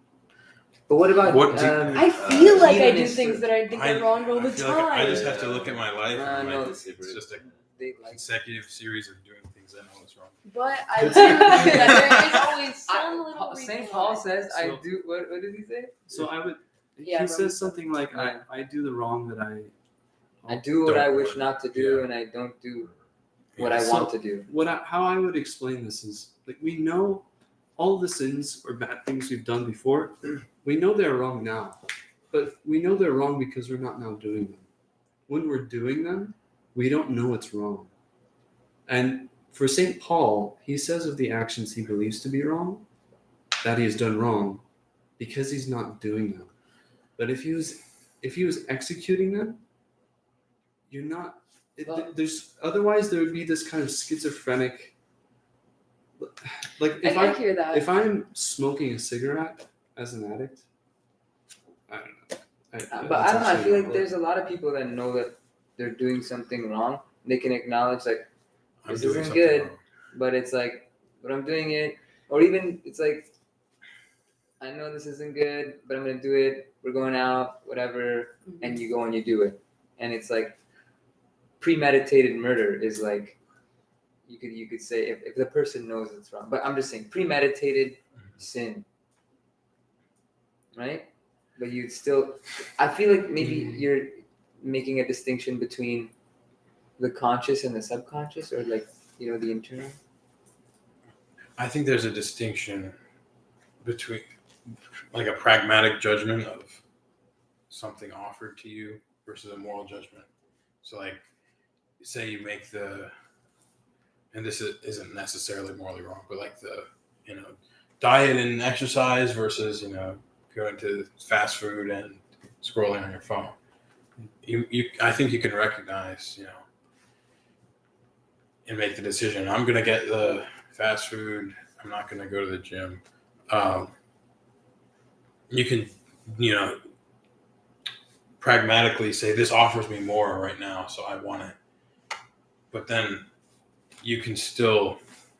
But what about I feel like I do humanists? things that I think are wrong all the feel time. like I just have to look at my life and no, like, it's just a They like consecutive series of doing things I know is wrong. But I do think that there is always some little reason St. Paul why. says I So- do. What did he say? So I would. Yeah, he Roman says something like, Yeah. I do the wrong that I do what Don't I wish work. not to do, Yeah. and I don't do what I So- want to do. how I would explain this is like we know all the sins or bad things we've done before. We know they're wrong now, but we know they're wrong because we're not now doing them. When we're doing them, we don't know it's wrong. And for St. Paul, he says of the actions he believes to be wrong, that he has done wrong because he's not doing them. But if he was executing them, you're not. There's otherwise there would be this kind of schizophrenic. Like I hear that. if I'm smoking a cigarette as an addict, I don't know. But I don't know. I actually feel like not- there's a lot of people that know that they're doing something wrong. They can acknowledge like, I'm This doing isn't something good. wrong. but it's like, but I'm doing it, or even it's like, I know this isn't good, but I'm gonna do it. We're going out, whatever, and you go and you do it, and it's like premeditated murder is like. You could say if the person knows it's wrong, but I'm just saying premeditated sin, right? But you still, I feel like maybe you're making a distinction between the conscious and the subconscious, or like the internal. I think there's a distinction between like a pragmatic judgment of something offered to you versus a moral judgment. So like say you make and this isn't necessarily morally wrong, but like the diet and exercise versus going to fast food and scrolling on your phone. I think you can recognize and make the decision. I'm gonna get the fast food. I'm not gonna go to the gym. You can pragmatically say this offers me more right now, so I want it. But then you can still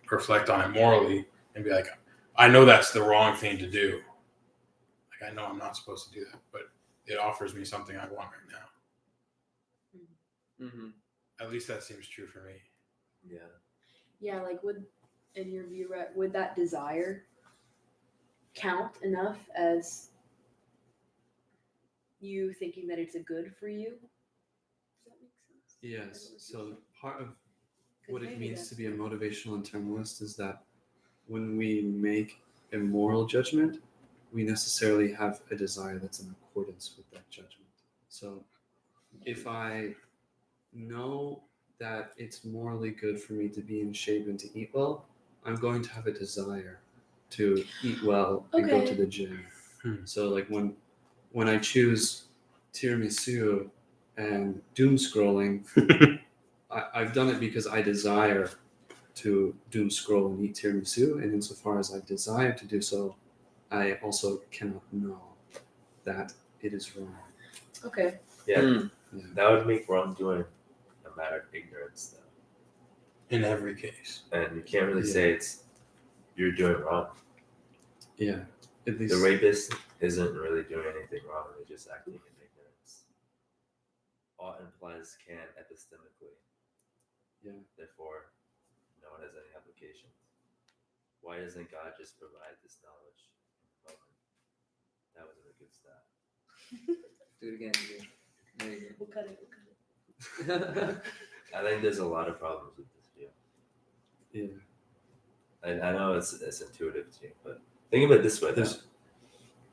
reflect on it morally and be like, I know that's the wrong thing to do. Like I know I'm not supposed to do that, but it offers me something I want right now. Mm-hmm. At least that seems true for me. Yeah. Yeah, like in your view, right, would that desire count enough as you thinking that it's a good for you? Does that make sense? Yes. So part of 'Cause what it maybe means that's to be a motivational internalist is that when we make a moral judgment, we necessarily have a desire that's in accordance with that judgment. So if I know that it's morally good for me to be in shape and to eat well, I'm going to have a desire to eat well and go to Okay. the gym. Hmm. So like when I choose tiramisu and doom scrolling, I've done it because I desire to doom scroll and eat tiramisu, and insofar as I desire to do so, I also cannot know that it is wrong. Okay. Yeah, Yeah. that would make wrongdoing a matter of ignorance, though. In every case. And you can't really Yeah. say you're doing wrong. Yeah. At least The rapist isn't really doing anything wrong, they're just acting in ignorance. Ought implies can epistemically. Yeah. Therefore, no one has any applications. Why doesn't God just provide this knowledge in the moment? That wasn't a good start. Do it again. Dude. There you We'll cut it. go. I think there's a lot of problems with this view. yeah. I know it's intuitive to you, but think of it this way. There's-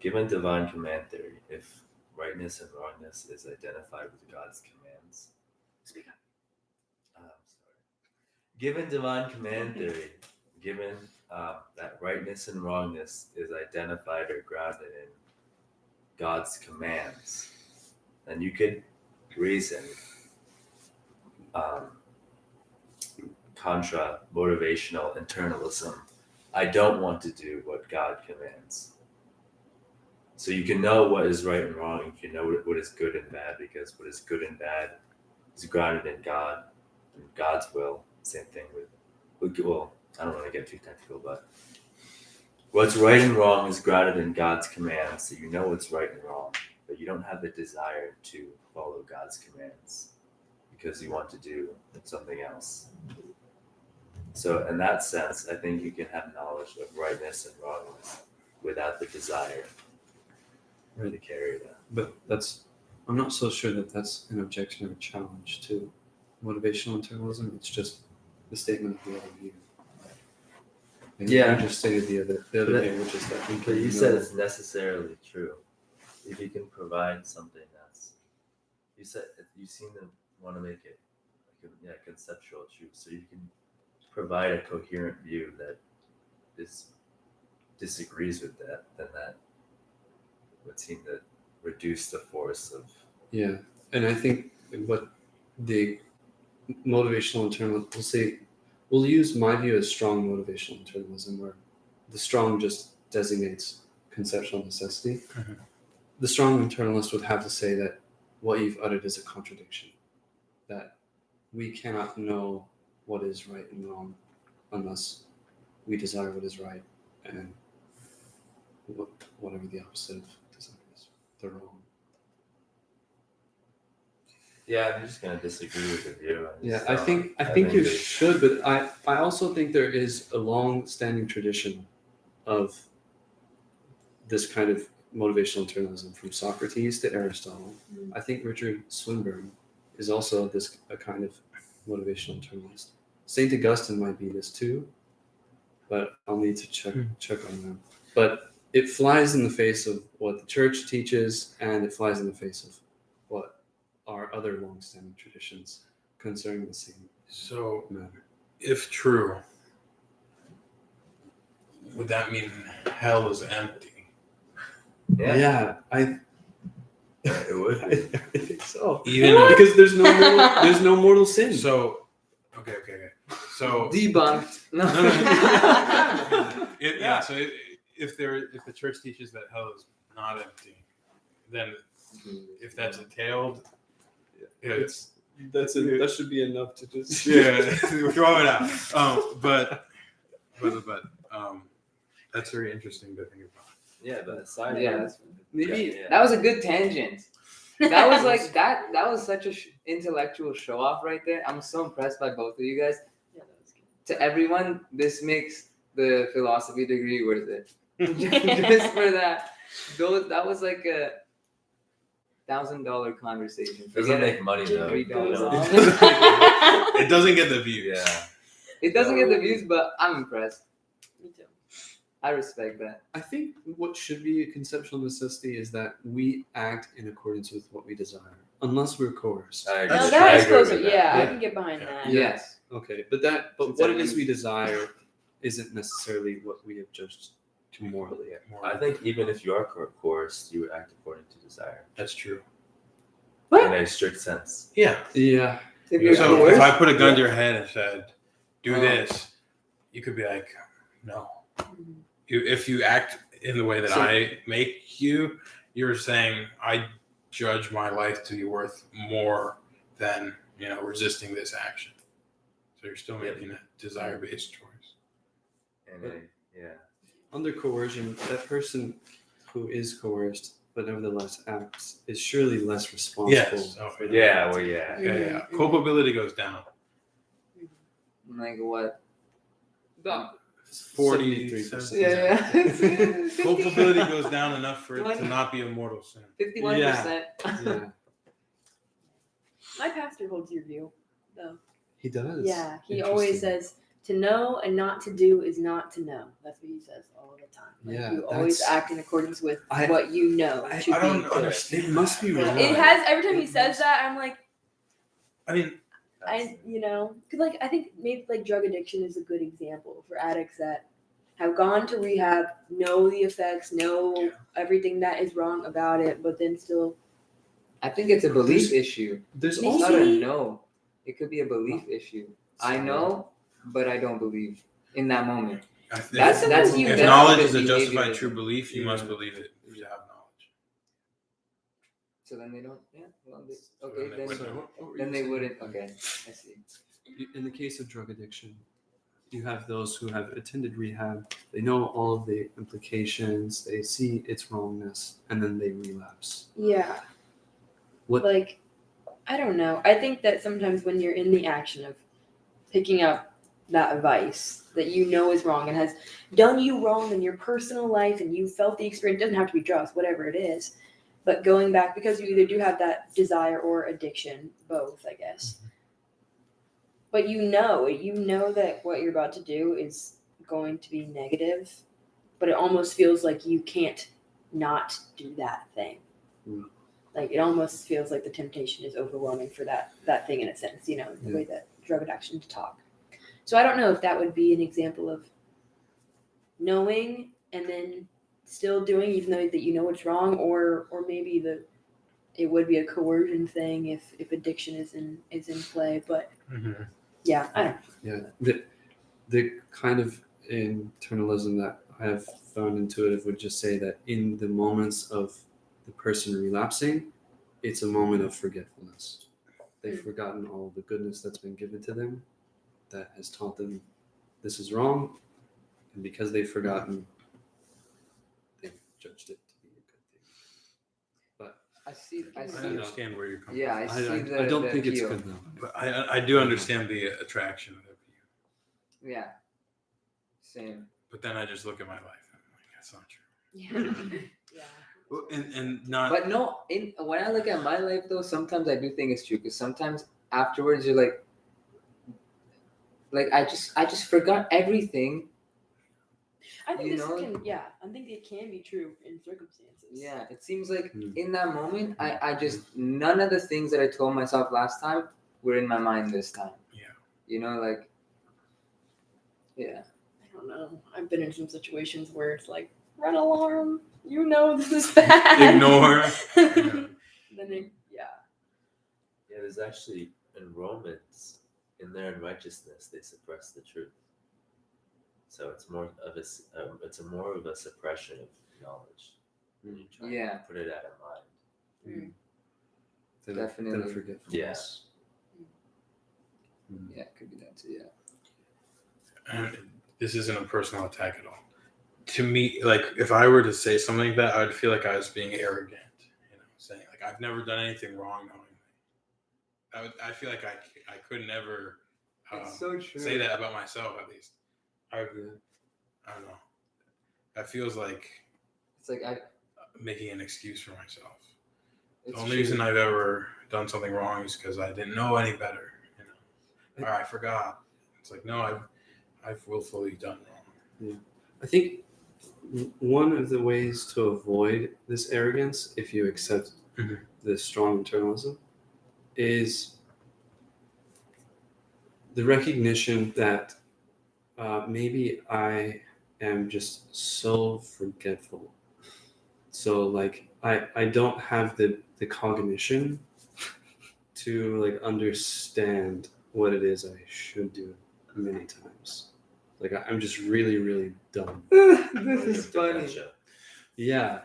Given divine command theory, if rightness and wrongness is identified with God's commands. Speak up. I'm sorry. Given divine command theory, given that rightness and wrongness is identified or grounded in God's commands, then you could reason contra motivational internalism. I don't want to do what God commands. So you can know what is right and wrong. You can know what is good and bad, because what is good and bad is grounded in God and God's will. Same thing with well, I don't want to get too technical, but what's right and wrong is grounded in God's commands, so you know what's right and wrong, but you don't have the desire to follow God's commands because you want to do something else. So in that sense, I think you can have knowledge of rightness and wrongness without the desire to carry that. But I'm not so sure that that's an objection or a challenge to motivational internalism. It's just the statement of the other view. And Yeah. you just stated the other day, which is that we But can you know- said it's necessarily true. If you can provide something that's, you seem to want to make it like a conceptual truth. So you can provide a coherent view that disagrees with that, then that would seem to reduce the force of. Yeah, and I think what the motivational internalism, we'll use my view as strong motivational internalism, where the strong just designates conceptual necessity. Mhm. The strong internalist would have to say that what you've uttered is a contradiction, that we cannot know what is right and wrong unless we desire what is right and whatever the opposite of desire is, the wrong. Yeah, I'm just gonna disagree with the view. I think you should, but I also think there is a long-standing tradition of this kind of motivational internalism from Socrates to Aristotle. I think Richard Swinburne is also a kind of motivational internalist. Saint Augustine might be this too, but I'll need to check on them. But it flies in the face of what the church teaches, and it flies in the face of what are other long-standing traditions concerning the same So, matter. if true, would that mean hell is empty? Yeah, I it would I be. think so. Even Because there's no mortal sin. so, okay. So Debunked. No. Yeah. So if the church teaches that hell is not empty, then if that's entailed, that should be enough to just we're throwing it out. But that's very interesting to think about. Yeah, but aside Yeah, from that's- maybe yeah. That was a good tangent. That was like that was such a intellectual show off right there. I'm so impressed by both of you guys. Yeah, that was good. To everyone, this makes the philosophy degree worth it. Just for that. That was like a $1,000 conversation. Doesn't Forget make it. money though. $3 you know? off. It doesn't get the views. Yeah. It doesn't get the views, but I'm impressed. Me too. I respect that. I think what should be a conceptual necessity is that we act in accordance with what we desire, unless we're coerced. I agree. Now That's that I is agree with closer. that. Yeah, I Yeah. can get behind Yeah. that. Yes. Okay, but what it is we desire isn't necessarily what we have judged to morally. I think even if you are coerced, you would act according to desire That's true. What? in a strict sense. Yeah. Yeah. If you're So coerced, if I put a gun to your head and said, "Do this," you could be like, "No." If you act in the way that So- I make you, you're saying I judge my life to be worth more than resisting this action. So you're still making a desire-based choice. And yeah. Under coercion, that person who is coerced but nevertheless acts is surely less responsible. Yes. Oh, for that. Yeah, well, yeah. Yeah. Culpability goes down. like what? 43%. Yeah. Culpability goes down enough for it What? to not be a mortal sin. 51%. Yeah, My pastor holds your view, though. he does. Yeah, he always Interesting. says to know and not to do is not to know. That's what he says all the time. Like, Yeah, you always that's- act in accordance with I- what you know I to be don't good. understand. It must be Yeah, wrong. it has every time he says that, I'm like, I mean, because like I think maybe like drug addiction is a good example for addicts that have gone to rehab, know the effects, know everything that is wrong about it, but then still. I think it's a belief issue. There's Maybe- It's also not a no. It could be a belief issue. I know, but I don't believe in that moment. That's you. If that's knowledge the is a justified behaviorism. true belief, you must Yeah. believe it if you have knowledge. So then they don't. Yeah. Well, then okay. they Then, wouldn't. What were then you they saying? wouldn't. Okay. I see. In the case of drug addiction, you have those who have attended rehab. They know all of the implications. They see its wrongness, and then they relapse. Yeah. What? Like, I don't know. I think that sometimes when you're in the action of picking up that vice that you know is wrong and has done you wrong in your personal life and you felt the experience, it doesn't have to be drugs, whatever it is, but going back because you either do have that desire or addiction, both, I guess. But you know that what you're about to do is going to be negative, but it almost feels like you can't not do that thing. Mm. Like it almost feels like the temptation is overwhelming for that thing in a sense, the way that drug addictions talk. So I don't know if that would be an example of knowing and then still doing, even though that you know it's wrong, or maybe it would be a coercion thing if addiction is in play. But yeah, I don't know. Yeah, the kind of internalism that I have found intuitive would just say that in the moments of the person relapsing, it's a moment of forgetfulness. They've forgotten all the goodness that's been given to them, that has taught them this is wrong, and because they've forgotten, they've judged it to be a good thing. But I see. I understand where you're coming Yeah, I see the. I don't the think it's appeal. good though. from. But I do understand the attraction of it. Yeah. Same. But then I just look at my life and I'm like, that's not true. Yeah. Yeah. Well, and not. But no, when I look at my life though, sometimes I do think it's true because sometimes afterwards you're like I just forgot everything. I think You this know? I think it can be true in circumstances. Yeah, it seems like Mm. in that moment, I just none of the things that I told myself last time were in my mind this time. Yeah. You know, like. Yeah. I don't know. I've been in some situations where it's like, red alarm, this is bad. Ignore. Then Yeah, there's actually in Romans, in their unrighteousness, they suppress the truth. So it's more of a suppression of knowledge. When you try Yeah. to put it out of mind. Then Definitely. forgetfulness. Yeah, it could be that too. Yeah. And this isn't a personal attack at all. To me, like if I were to say something like that, I would feel like I was being arrogant. Saying like I've never done anything wrong knowingly. I feel like I could never It's so true. say that about myself at least. I don't know. That feels like It's like making an excuse for myself. it's The only true. reason I've ever done something wrong is because I didn't know any better. Or I forgot. It's like no, I've willfully done wrong. I think one of the ways to avoid this arrogance, if you accept this strong internalism, is the recognition that maybe I am just so forgetful. So like I don't have the cognition to like understand what it is I should do many times. Like I'm just really, really dumb. This is funny. Dementia. Yeah,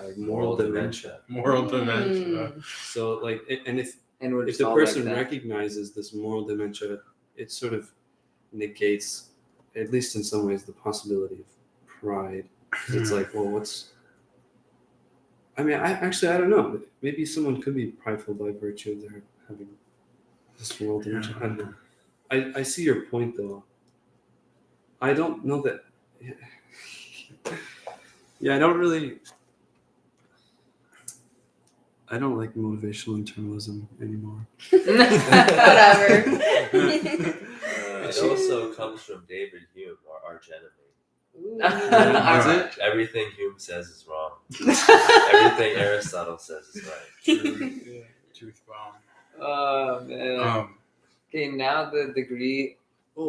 like moral dementia. Moral dementia. So like, and if And the person recognizes this moral dementia, it sort of negates, at least in some ways, the possibility of pride. 'Cause it's like, well, I don't know. Maybe someone could be prideful by virtue of their having this moral dementia. I don't know. I see your point though. I don't know that. Yeah, I don't like motivational internalism anymore. Whatever. It also comes from David Hume, our arch enemy. Is it? Everything Hume says is wrong. Everything Aristotle says is right. Truth bomb. Oh man. Okay, now the degree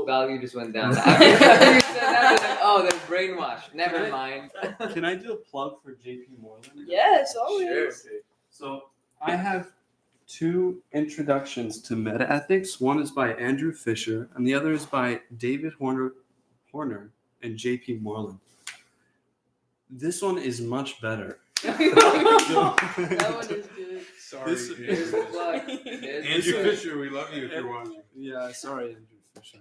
value just went down. After you said that, I was like, oh, they're brainwashed. Never mind. Can I do a plug for JP Moreland? Yes, always. Sure. So I have two introductions to meta-ethics. One is by Andrew Fisher, and the other is by David Horner and JP Moreland. This one is much better. That one is good. Sorry, Here's the plug. Andrew Fisher, we love you if you're watching. Yeah, sorry, Andrew Fisher.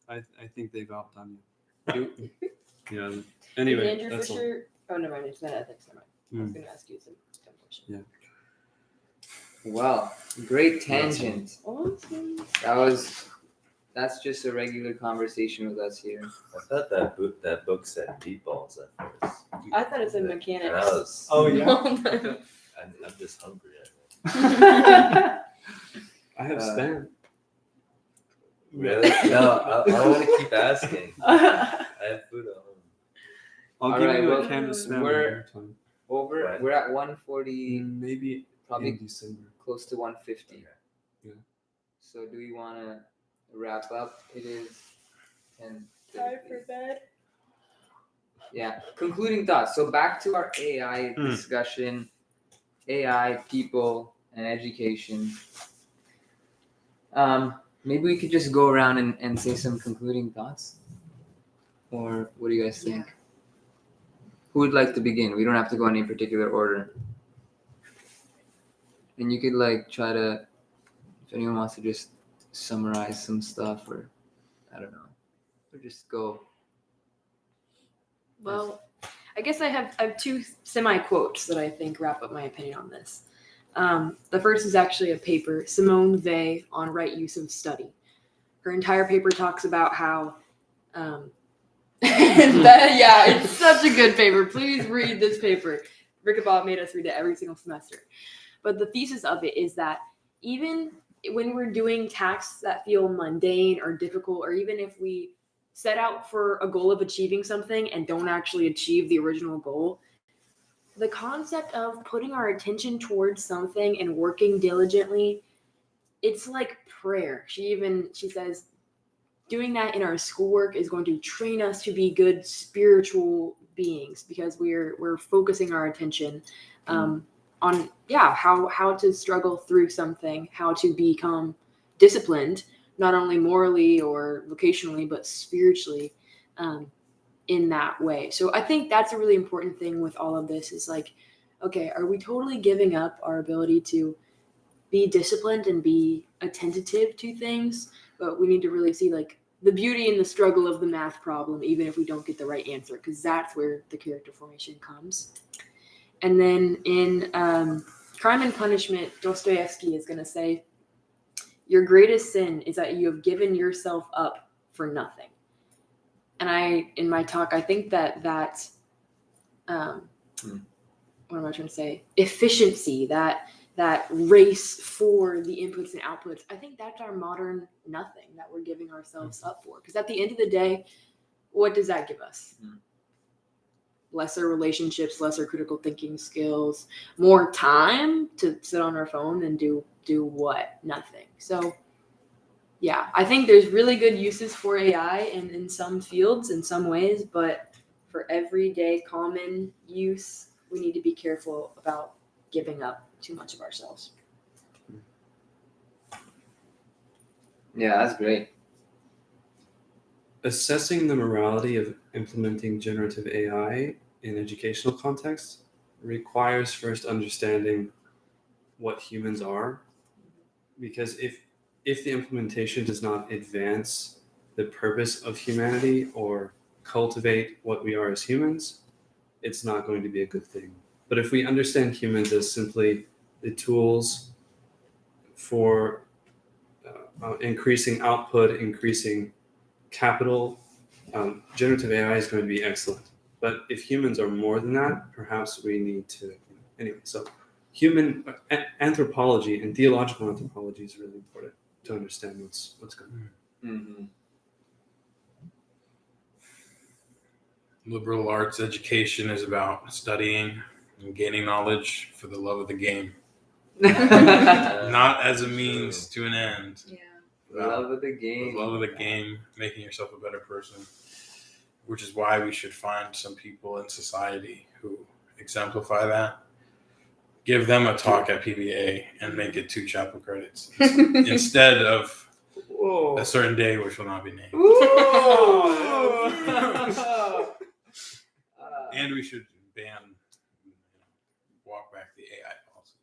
I think they've outdone Do, you. Yeah. Did Anyway, Andrew that's all. Fisher. Oh, never mind. It's not ethics. Never mind. I was Mm. going to ask you some dumb question. well, great That's tangent. Awesome. That's just a regular conversation with us here. I thought that book said meatballs at first. I thought it said And mechanics. I was, Oh yeah. Well, I'm just hungry. I think. I have spam. Really? No, I want to keep asking. I have food at home. I'll All give right, you well, a can of spam we're- another time. We're at 140, Maybe probably in December. close to 150. Yeah. So do we want to wrap up? It is 10. time for bed. Yeah. Concluding thoughts. So back to our AI discussion, AI, people, and education. Maybe we could just go around and say some concluding thoughts. Or what do you guys think? Who would like to begin? We don't have to go in any particular order. And you could like try to, if anyone wants to just summarize some stuff, or I don't know, or just go. Well, I guess I have two semi quotes that I think wrap up my opinion on this. The first is actually a paper, Simone Weil on right use of study. Her entire paper talks about how, it's such a good paper. Please read this paper. Rickabaugh made us read it every single semester. But the thesis of it is that even when we're doing tasks that feel mundane or difficult, or even if we set out for a goal of achieving something and don't actually achieve the original goal, the concept of putting our attention towards something and working diligently, it's like prayer. She says doing that in our schoolwork is going to train us to be good spiritual beings, because we're focusing our attention on how to struggle through something, how to become disciplined, not only morally or vocationally, but spiritually, in that way. So I think that's a really important thing with all of this is like, okay, are we totally giving up our ability to be disciplined and be attentive to things? But we need to really see like the beauty and the struggle of the math problem, even if we don't get the right answer, because that's where the character formation comes. And then in Crime and Punishment, Dostoevsky is going to say, your greatest sin is that you have given yourself up for nothing. And in my talk, I think that what am I trying to say? Efficiency, that race for the inputs and outputs, I think that's our modern nothing that we're giving ourselves up for. Because at the end of the day, what does that give us? Lesser relationships, lesser critical thinking skills, more time to sit on our phone and do what? Nothing. So yeah, I think there's really good uses for AI in some fields, in some ways, but for everyday common use, we need to be careful about giving up too much of ourselves. Yeah, that's great. Assessing the morality of implementing generative AI in educational context requires first understanding what humans are, because if the implementation does not advance the purpose of humanity or cultivate what we are as humans, it's not going to be a good thing. But if we understand humans as simply the tools for increasing output, increasing capital, generative AI is going to be excellent. But if humans are more than that, perhaps we need to, anyway. So human anthropology and theological anthropology is really important to understand what's going on. Mm-hmm. Liberal arts education is about studying and gaining knowledge for the love of the game, not as a means to an end. Yeah. Love of the game. The love of the game, making yourself a better person, which is why we should find some people in society who exemplify that. Give them a talk at PBA and make it 2 chapel credits instead of a certain day which will not be named. And we should ban, walk back the AI policy.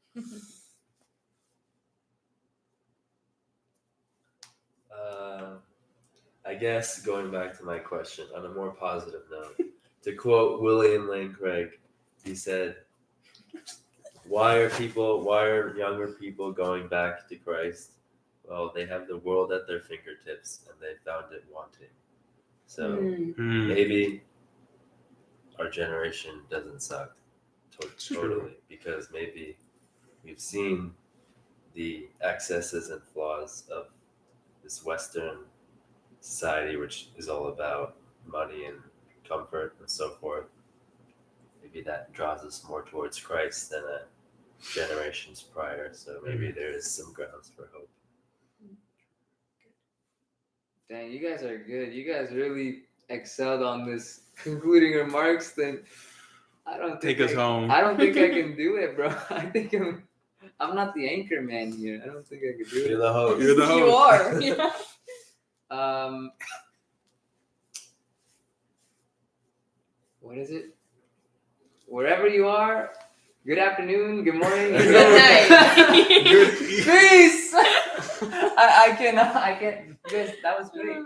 I I guess going back to my question on a more positive note, to quote William Lane Craig, he said, why are younger people going back to Christ? Well, they have the world at their fingertips and they found it wanting. So maybe our generation doesn't suck totally, because maybe we've seen the excesses and flaws of this Western society, which is all about money and comfort and so forth. Maybe that draws us more towards Christ than generations prior. So maybe there is some grounds for hope. Dang, you guys are good. You guys really excelled on this concluding remarks. Then I don't think Take us home. I don't think I can do it, bro. I think I'm not the anchor man here. I don't think I could do You're it. the host. You're the host. You are. Yeah. What is it? Wherever you are, good afternoon, good morning, Good night. Peace. I can't. Good. That was great.